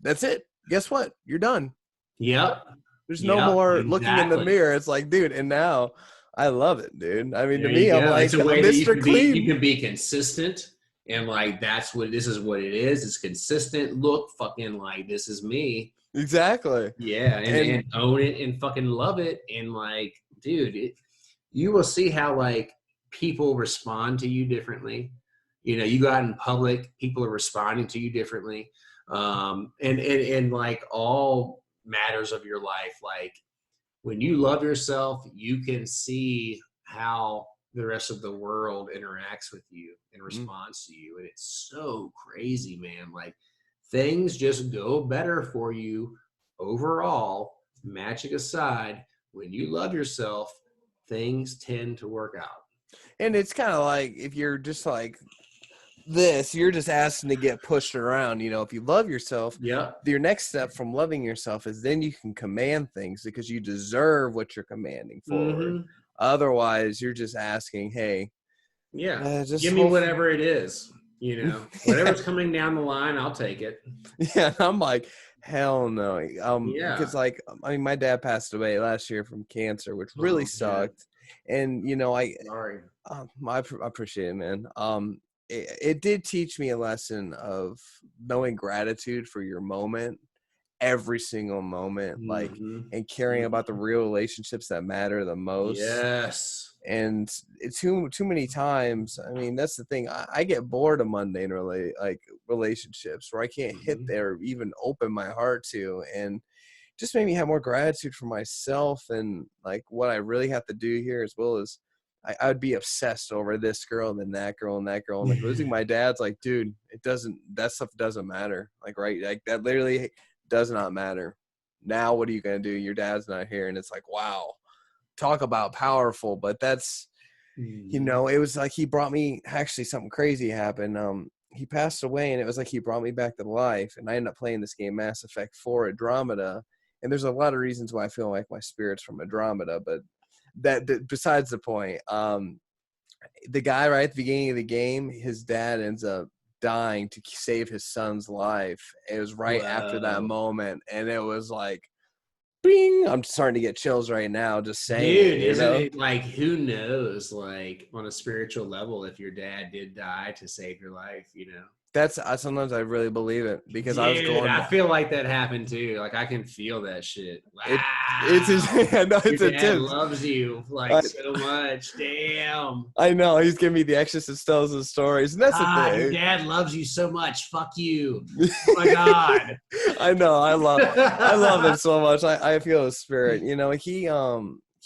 That's it. Guess what? You're done. Yep. There's no Yep. more looking in the Exactly. mirror. It's like, dude, and now I love it, dude. I mean, to There me, you I'm go. It's like a way that Mr. you Clean. can be consistent and like this is what it is. It's consistent look, fucking like this is me. Exactly. Yeah, And and own it and fucking love it. And like, dude, you will see how like people respond to you differently. You know, you go out in public, people are responding to you differently. And like all matters of your life, like when you love yourself, you can see how the rest of the world interacts with you and responds to you. And it's so crazy, man. Like things just go better for you overall, magic aside. When you love yourself, things tend to work out. it's kind of like if you're just like this, you're just asking to get pushed around. You know, if you love yourself, Yep. your next step from loving yourself is then you can command things because you deserve what you're commanding forward. Mm-hmm. Otherwise, you're just asking, hey, Yeah. just Give me hope. whatever it is. You know, whatever's coming down the line, I'll take it. Yeah, I'm like, hell no. Yeah. Because like, I mean, my dad passed away last year from cancer, which really Oh, man. sucked. And you know, Sorry. I appreciate it, man. It did teach me a lesson of knowing gratitude for your moment, every single moment, like, Mm-hmm. and caring about the Mm-hmm. real relationships that matter the most. Yes. And too many times, I mean, that's the thing. I get bored of mundane relationships where I can't hit Mm-hmm. there, even open my heart to, and just made me have more gratitude for myself and like what I really have to do here, as well as I would be obsessed over this girl and then that girl and that girl. And like losing my dad's like, dude, that stuff doesn't matter. Like, right. Like that literally does not matter. Now, what are you going to do? Your dad's not here. And it's like, wow, talk about powerful, but that's, you Mm-hmm. know, it was like he brought me, actually something crazy happened. He passed away and it was like he brought me back to life, and I ended up playing this game Mass Effect 4 Andromeda, and there's a lot of reasons why I feel like my spirit's from Andromeda, but that besides the point. The guy right at the beginning of the game, his dad ends up dying to save his son's life. It was right after that Whoa. moment, and it was like, bing, I'm starting to get chills right now just saying it, Dude, you isn't know? it like who knows, like on a spiritual level, if your dad did die to save your life, you know? Sometimes I really believe it because I was Dude, going, I feel like that happened too. Like I can feel that shit. it's Wow. no, Your it's dad intense. loves you like I, so much. Damn. I know he's giving me the Exorcist tells his stories, and that's the Ah, your thing. dad loves you so much. Fuck you. Oh my God. I know. I love him so much. I feel his spirit. You know, he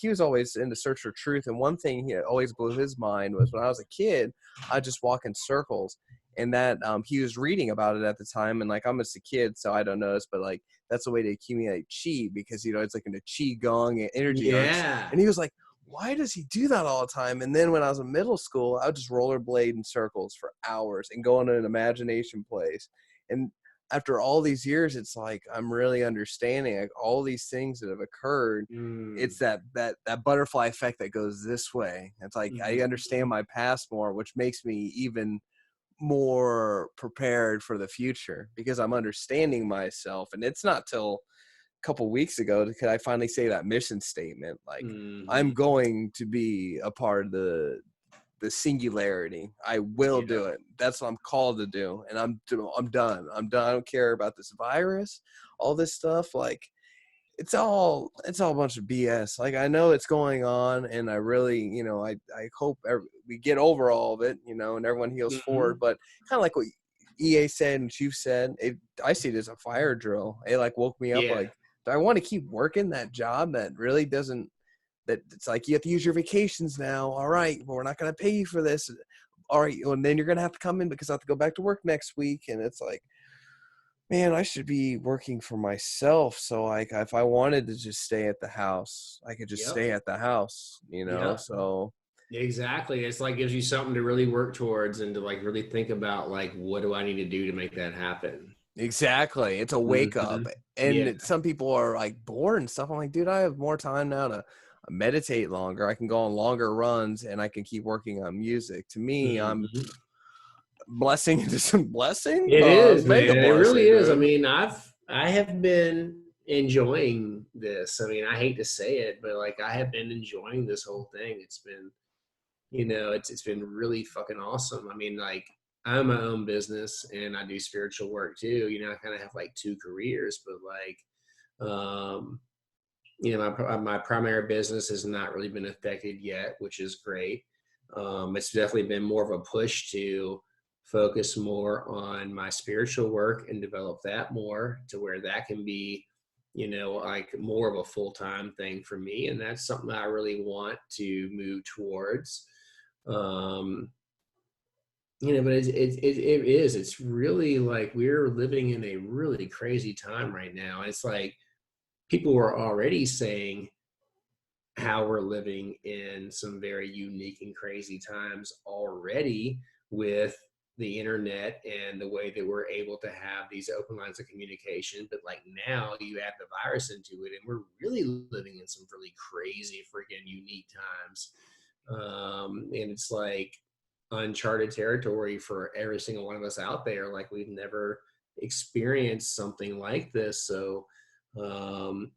was always in the search for truth, and one thing he always blew his mind was when I was a kid, I just walk in circles, and that he was reading about it at the time, and like I'm just a kid, so I don't notice, but like that's a way to accumulate chi because you know it's like in the chi gong and energy arcs, Yeah. and he was like, why does he do that all the time? And then when I was in middle school, I would just rollerblade in circles for hours and go into an imagination place. And after all these years, it's like I'm really understanding like all these things that have occurred. Mm. It's that butterfly effect that goes this way. It's like I understand my past more, which makes me even more prepared for the future because I'm understanding myself. And it's not till couple weeks ago could I finally say that mission statement, like I'm Mm-hmm. going to be a part of the singularity. I will Yeah. do it. That's what I'm called to do, and I'm done. I don't care about this virus, all this stuff. Like it's all a bunch of BS. Like I know it's going on, and I really, you know, I hope we get over all of it, you know, and everyone heals Mm-hmm. forward. But kind of like what EA said and you've said, I see it as a fire drill. It like woke me up Yeah. like, do I want to keep working that job that really doesn't, that it's like you have to use your vacations now. All right, well, we're not going to pay you for this. All right, well, and then you're going to have to come in because I have to go back to work next week. And it's like, man, I should be working for myself. So like if I wanted to just stay at the house, I could just Yep. stay at the house, Yep. so. Exactly. It's like gives you something to really work towards and to like really think about like what do I need to do to make that happen. Exactly. It's a wake up. Yeah. And some people are like bored and stuff. I'm like, dude, I have more time now to meditate longer. I can go on longer runs and I can keep working on music. To me, I'm Mhm. blessing into some blessing. It is, Mega man. It really blessing, is. I dude. mean, I have been enjoying this. I mean, I hate to say it, but like I have been enjoying this whole thing. It's been, it's been really fucking awesome. I mean, like I own my own business and I do spiritual work too. I kind of have like two careers, but like my primary business has not really been affected yet, which is great. It's definitely been more of a push to focus more on my spiritual work and develop that more to where that can be, like more of a full-time thing for me. And that's something I really want to move towards. Um, but it's really like we're living in a really crazy time right now. It's like people were already saying how we're living in some very unique and crazy times already with the internet and the way that we're able to have these open lines of communication. But like now you add the virus into it and we're really living in some really crazy freaking unique times. And it's like uncharted territory for every single one of us out there. Like we've never experienced something like this. So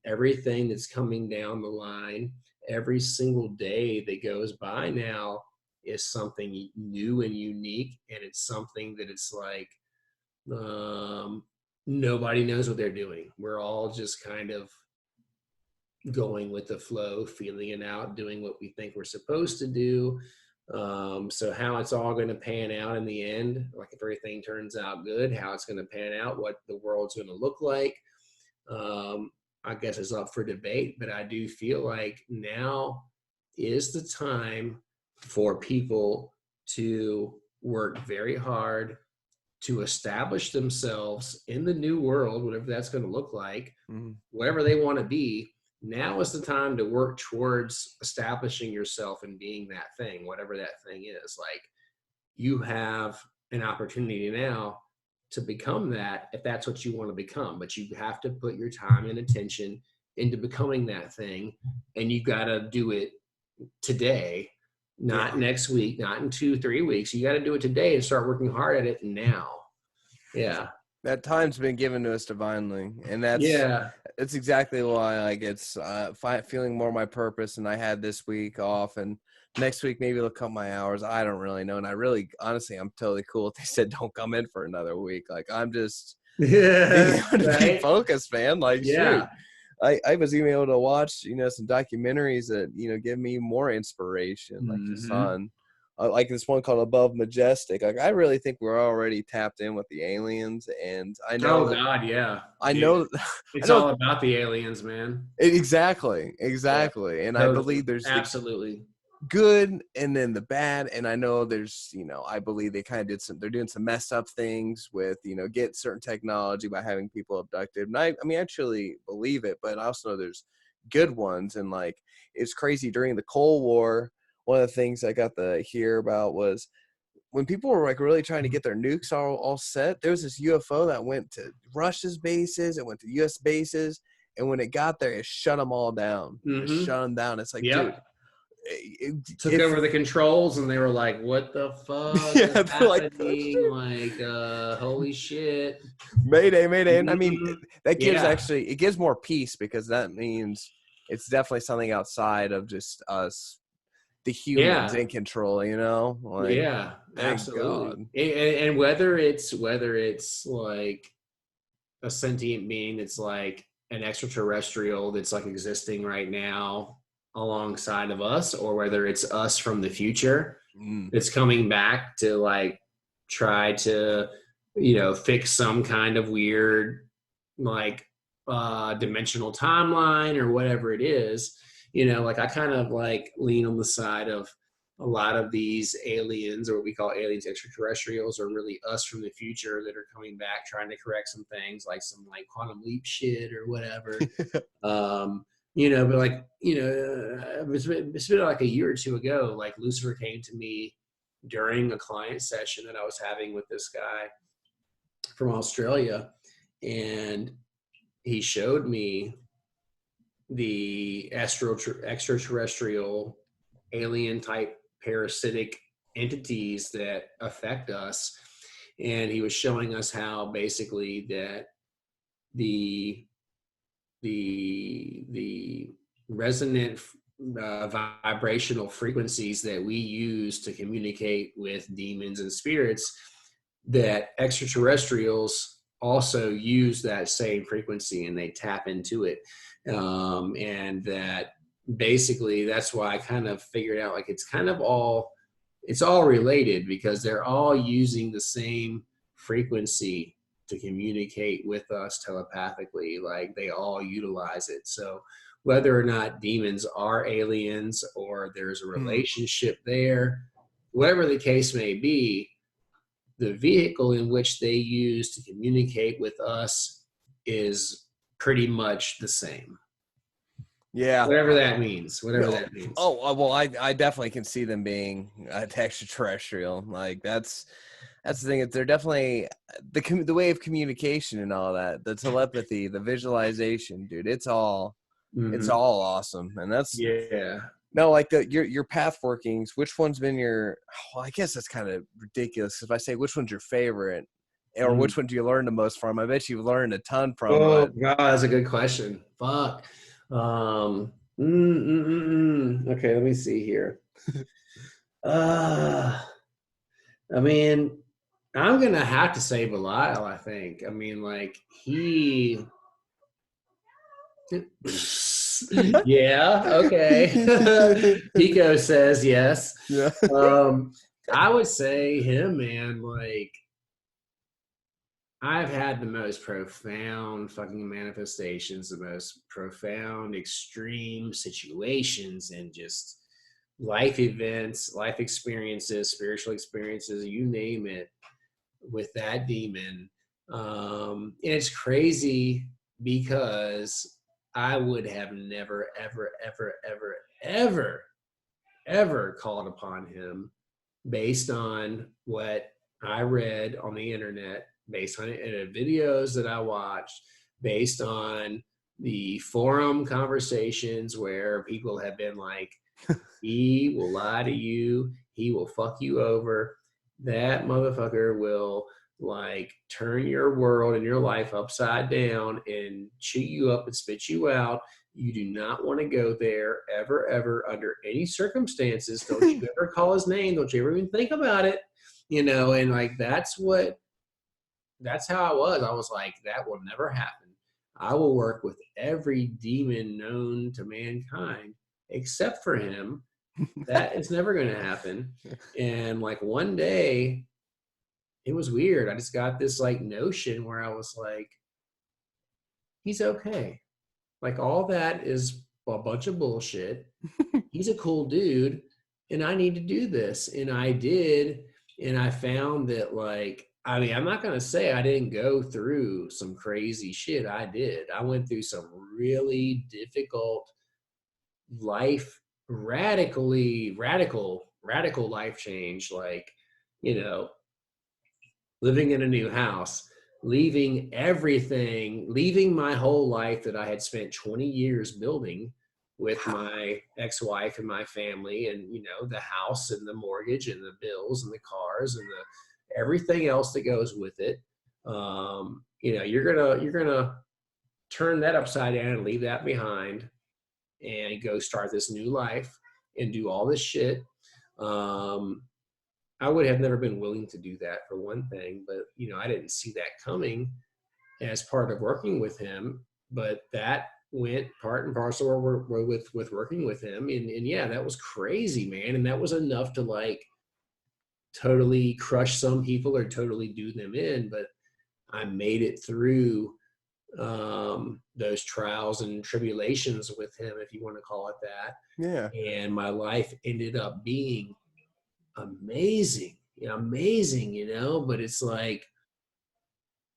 everything that's coming down the line, every single day that goes by now is something new and unique. And it's something that it's like, nobody knows what they're doing. We're all just kind of going with the flow, feeling it out, doing what we think we're supposed to do. So how it's all going to pan out in the end, like if everything turns out good, how it's going to pan out, what the world's going to look like, I guess is up for debate. But I do feel like now is the time for people to work very hard to establish themselves in the new world, whatever that's going to look like, whatever they want to be. Now is the time to work towards establishing yourself and being that thing, whatever that thing is. Like you have an opportunity now to become that if that's what you want to become, but you have to put your time and attention into becoming that thing. And you got to do it today, not next week, not in 2-3 weeks. You got to do it today and start working hard at it now. Yeah. That time's been given to us divinely, and that's exactly why I get feeling more my purpose. And I had this week off, and next week maybe they'll cut my hours. I don't really know, and I really, honestly, I'm totally cool if they said don't come in for another week. Like I'm just to be focused, man. Like shoot. I was even able to watch, some documentaries that, give me more inspiration, like the sun. Like this one called Above Majestic. Like I really think we're already tapped in with the aliens, and I know. Oh God, yeah. I know. It's all about the aliens, man. Exactly, Yeah, and totally. I believe there's absolutely the good and then the bad, and I know there's, I believe they kind of they're doing some messed up things with, get certain technology by having people abducted. And I mean, I actually believe it, but I also know there's good ones. And like, it's crazy during the Cold War. One of the things I got to hear about was when people were like really trying to get their nukes all set, there was this UFO that went to Russia's bases, it went to US bases, and when it got there, it shut them all down. It shut them down. It's like, dude, it took over the controls, and they were like, "What the fuck is happening?" Like, holy shit! Mayday! And I mean, that gives it gives more peace, because that means it's definitely something outside of just us, the humans, in control. Like, absolutely. And whether it's like a sentient being that's like an extraterrestrial that's like existing right now alongside of us, or whether it's us from the future that's coming back to like try to fix some kind of weird like dimensional timeline or whatever it is, like I kind of like lean on the side of a lot of these aliens, or what we call aliens, extraterrestrials, are really us from the future that are coming back trying to correct some things, like some like quantum leap shit or whatever. But like, it's been like a year or two ago, like Lucifer came to me during a client session that I was having with this guy from Australia, and he showed me the extraterrestrial alien type parasitic entities that affect us. And he was showing us how basically that the resonant vibrational frequencies that we use to communicate with demons and spirits, that extraterrestrials also use that same frequency and they tap into it. And that basically that's why I kind of figured out like it's all related, because they're all using the same frequency to communicate with us telepathically. Like they all utilize it. So whether or not demons are aliens or there's a relationship there, whatever the case may be, the vehicle in which they use to communicate with us is pretty much the same. Yeah. Whatever that means. Oh, well, I definitely can see them being extraterrestrial. Like that's the thing. They're definitely the way of communication and all that, the telepathy, the visualization, dude. It's all awesome. And that's no, like your path workings. Which one's been your? Well, I guess that's kind of ridiculous if I say which one's your favorite, or which one do you learn the most from. I bet you've learned a ton from. Oh, wow, that's a good question. Fuck. Okay, let me see here. I mean, I'm gonna have to say Belial, I think. I mean, like he yeah, okay. Pico says yes. Yeah. I would say him, man. Like, I've had the most profound fucking manifestations, the most profound extreme situations, and just life events, life experiences, spiritual experiences, you name it, with that demon. And it's crazy because I would have never, ever called upon him based on what I read on the internet, based on videos that I watched, based on the forum conversations where people have been like, he will lie to you, he will fuck you over, that motherfucker will like turn your world and your life upside down and chew you up and spit you out. You do not want to go there ever, under any circumstances. Don't you ever call his name. Don't you ever even think about it. And like, that's how I was. I was like, that will never happen. I will work with every demon known to mankind except for him. That is never going to happen. And like one day, it was weird. I just got this like notion where I was like, he's okay. Like all that is a bunch of bullshit. He's a cool dude and I need to do this. And I did. And I found that like, I mean, I'm not going to say I didn't go through some crazy shit. I did. I went through some really difficult life, radical life change. Like, living in a new house, leaving everything, leaving my whole life that I had spent 20 years building with my ex-wife and my family, and the house and the mortgage and the bills and the cars and the everything else that goes with it. You're gonna turn that upside down and leave that behind and go start this new life and do all this shit. I would have never been willing to do that, for one thing, but I didn't see that coming as part of working with him. But that went part and parcel with working with him, and yeah, that was crazy, man. And that was enough to like totally crush some people or totally do them in. But I made it through those trials and tribulations with him, if you want to call it that. Yeah. And my life ended up being amazing, amazing, but it's like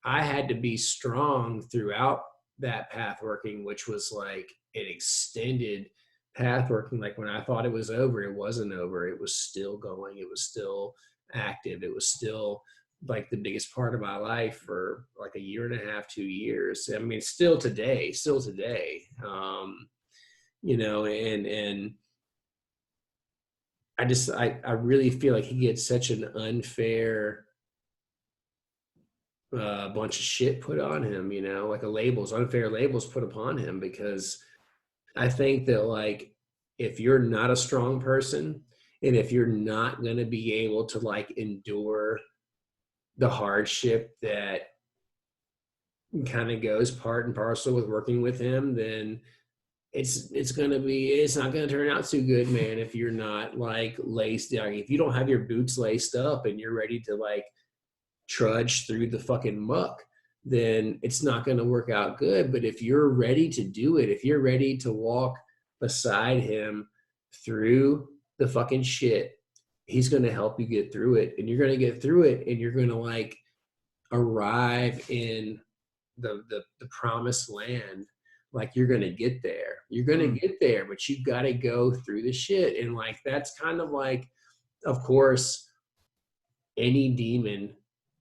I had to be strong throughout that path working, which was like an extended path working. Like when I thought it was over, it wasn't over. It was still going. It was still active. It was still like the biggest part of my life for like a year and a half, 2 years. I mean, still today. And I really feel like he gets such an unfair bunch of shit put on him, like unfair labels put upon him, because I think that like if you're not a strong person and if you're not going to be able to like endure the hardship that kind of goes part and parcel with working with him, then it's not going to turn out too good, man. If you're not like laced down, if you don't have your boots laced up and you're ready to like trudge through the fucking muck, then it's not going to work out good. But if you're ready to do it, if you're ready to walk beside him through the fucking shit, he's going to help you get through it, and you're going to get through it, and you're going to like arrive in the promised land. Like you're going to get there, but you've got to go through the shit. And like, that's kind of like, of course, any demon,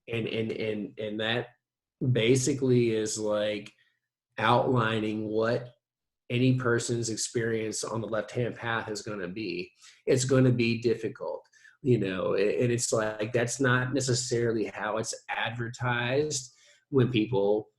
and that basically is like outlining what any person's experience on the left-hand path is going to be. It's going to be difficult, and it's like, that's not necessarily how it's advertised when people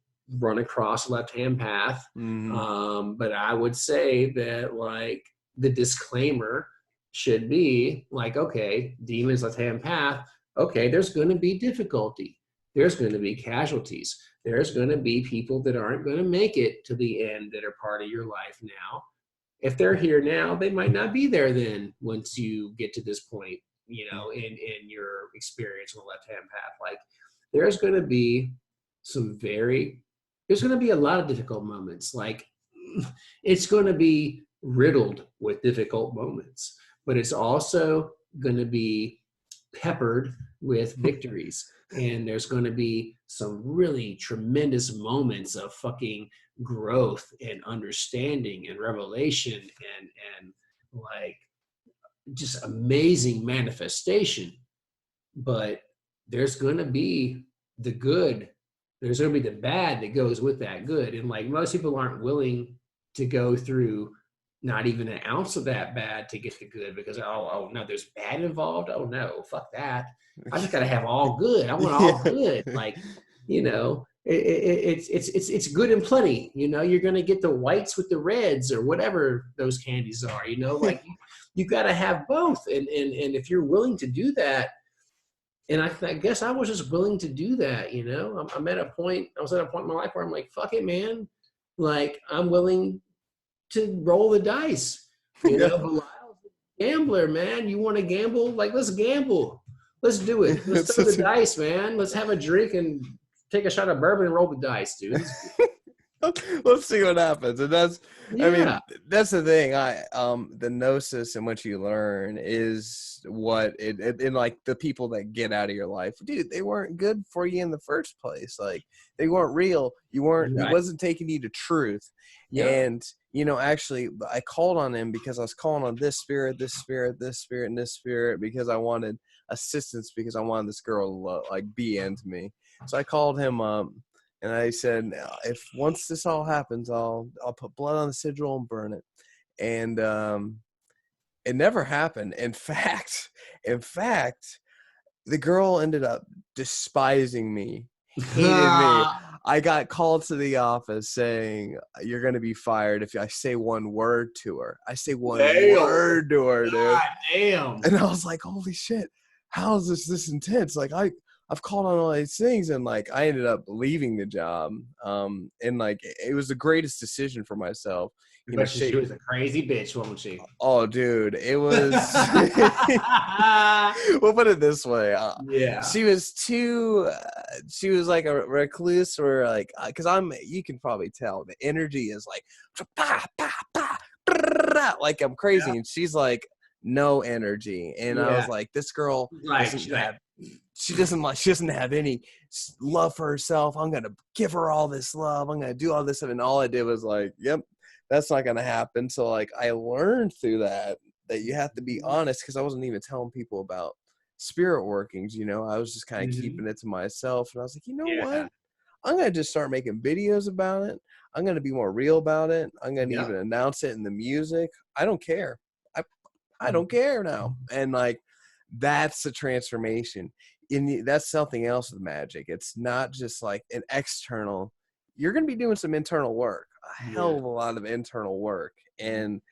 run across a left-hand path. But I would say that like the disclaimer should be like, okay, demons, left-hand path. Okay, there's going to be difficulty. There's going to be casualties. There's going to be people that aren't going to make it to the end that are part of your life now. If they're here now, they might not be there then once you get to this point, in your experience on the left-hand path. Like there's going to be there's going to be a lot of difficult moments. Like it's going to be riddled with difficult moments, but it's also going to be peppered with victories. And there's going to be some really tremendous moments of fucking growth and understanding and revelation and like just amazing manifestation. But there's going to be the good. There's going to be the bad that goes with that good. And like most people aren't willing to go through not even an ounce of that bad to get the good, because oh no, there's bad involved. Oh no, fuck that. I just gotta have all good. I want all good. Like, it's good and plenty. You're gonna get the whites with the reds or whatever those candies are. Like you gotta have both. And if you're willing to do that, and I guess I was just willing to do that. I'm at a point. I was at a point in my life where I'm like, fuck it, man. Like I'm willing to roll the dice, Belial's a gambler, man. You want to gamble? Like, let's gamble. Let's do it. Let's throw the dice, man. Let's have a drink and take a shot of bourbon and roll the dice, dude. Let's see what happens. And that's, I mean, that's the thing. The gnosis and what you learn is what and like the people that get out of your life, dude, they weren't good for you in the first place. Like they weren't real. You weren't, It wasn't taking you to truth. Yeah. And, actually I called on him because I was calling on this spirit, this spirit, this spirit, and this spirit, because I wanted assistance, because I wanted this girl to be into me. So I called him up. And I said, if once this all happens, I'll put blood on the sigil and burn it. And it never happened. In fact, the girl ended up despising me, hated me. I got called to the office saying, you're going to be fired if I say one word to her. I say one word to her, dude. God damn. And I was like, holy shit, how is this intense? Like, I've called on all these things, and like I ended up leaving the job. And like it was the greatest decision for myself. But she was a crazy bitch, wasn't she? Oh, dude, it was. We'll put it this way. Yeah, she was too. She was like a recluse, or like, because you can probably tell the energy is like, like I'm crazy, and she's like no energy. And I was like, this girl doesn't have any love for herself. I'm going to give her all this love. I'm going to do all this. And all I did was like, yep, that's not going to happen. So like I learned through that you have to be honest, because I wasn't even telling people about spirit workings, you know. I was just kind of keeping it to myself. And I was like, you know what? I'm going to just start making videos about it. I'm going to be more real about it. I'm going to even announce it in the music. I don't care. I don't care now. And like, that's a transformation. That's something else with magic. It's not just like an external. You're going to be doing some internal work, a hell of a lot of internal work. And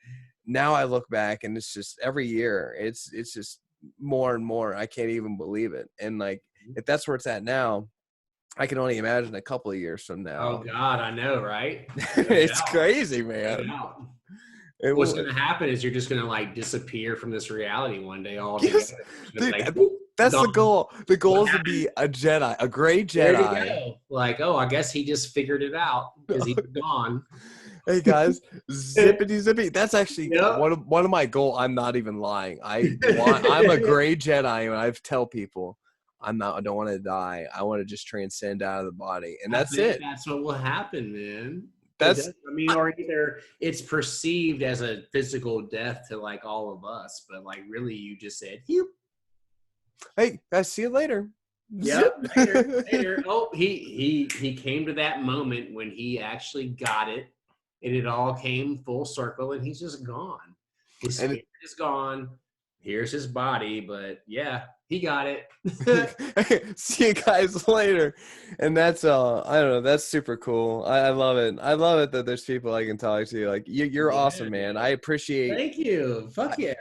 now I look back and it's just every year, it's just more and more. I can't even believe it. And like, if that's where it's at now, I can only imagine a couple of years from now. Oh God, I know, right? It's crazy, man. What's going to happen is you're just going to like disappear from this reality one day altogether. Dude, like, that's the goal. The goal is to be a Jedi, a great Jedi. There you go. Like, oh, I guess he just figured it out because he's gone. Hey guys, zippity zippy. That's actually one of my goals. I'm not even lying. I'm a great Jedi, and I tell people I don't want to die. I want to just transcend out of the body, and that's it. That's what will happen, man. Or either it's perceived as a physical death to like all of us, but like really, you just said, "Phew." Hey guys, see you later. Yep, later. Oh, he came to that moment when he actually got it, and it all came full circle, and he's just gone. His spirit is gone. Here's his body, but yeah, he got it. See you guys later. And that's I don't know, that's super cool. I love it. I love it that there's people I can talk to. Like you're awesome, man. I appreciate. Thank you. Fuck yeah.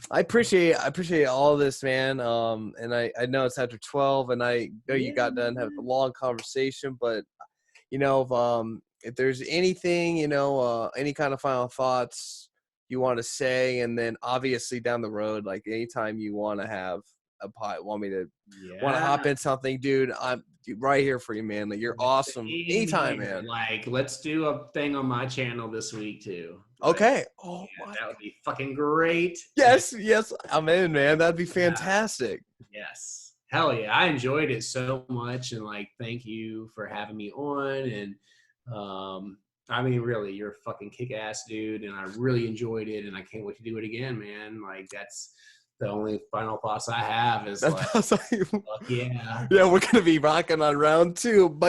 I appreciate all this, man. And I know it's after 12, and I know you got done having a long conversation, but you know, if there's anything, you know, any kind of final thoughts you want to say, and then obviously down the road, like anytime you want to have want to hop in something, dude, I'm right here for you, man. Like, you're awesome. Anytime, man. Like, let's do a thing on my channel this week too. Okay. That would be fucking great. Yes, I'm in, man. That'd be fantastic. Yes. Hell yeah. I enjoyed it so much, and like, thank you for having me on. And I mean, really, you're a fucking kick-ass dude, and I really enjoyed it, and I can't wait to do it again, man. Like, that's the only final thoughts I have is like, fuck yeah. Yeah, we're going to be rocking on round 2.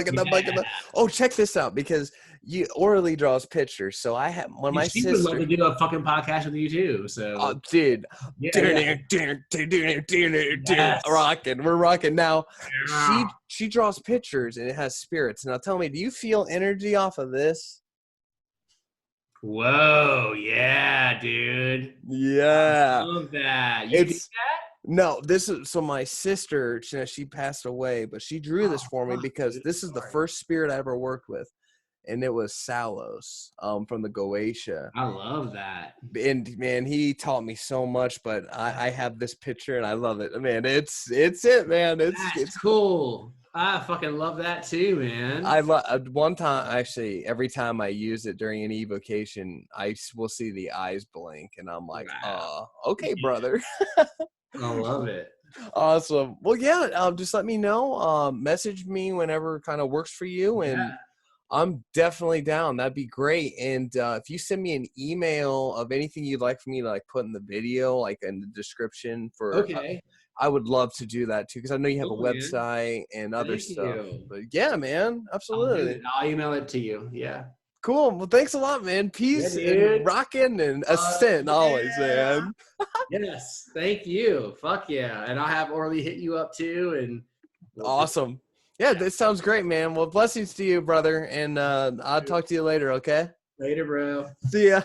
Oh, check this out, because you orally draws pictures. So I have my sister. She would love to do a fucking podcast with you too. So, oh, dude, rocking. We're rocking now. She draws pictures, and it has spirits. Now, tell me, do you feel energy off of this? Whoa, yeah, dude. Yeah. I love that. You did that? No, this is so my sister, she passed away, but she drew this for me because this is the first spirit I ever worked with. And it was Salos from the Goetia. I love that. And man, he taught me so much, but I have this picture and I love it. Man, it's it, man. It's cool. I fucking love that too, man. I love one time, actually, every time I use it during an evocation, I will see the eyes blink, and I'm like, wow. Oh, okay, brother. I love it. Awesome. Well, yeah, just let me know. Message me whenever kind of works for you, and I'm definitely down. That'd be great. And if you send me an email of anything you'd like for me to like put in the video, like in the description for I would love to do that too, because I know you have a website and other stuff. But yeah, man, absolutely. I'll email it to you. Yeah. Cool. Well, thanks a lot, man. Peace and rockin' and ascent always, man. Yes. Thank you. Fuck yeah. And I'll have Orly hit you up too. And awesome. Yeah, this sounds great, man. Well, blessings to you, brother. And I'll talk to you later, okay? Later, bro. See ya.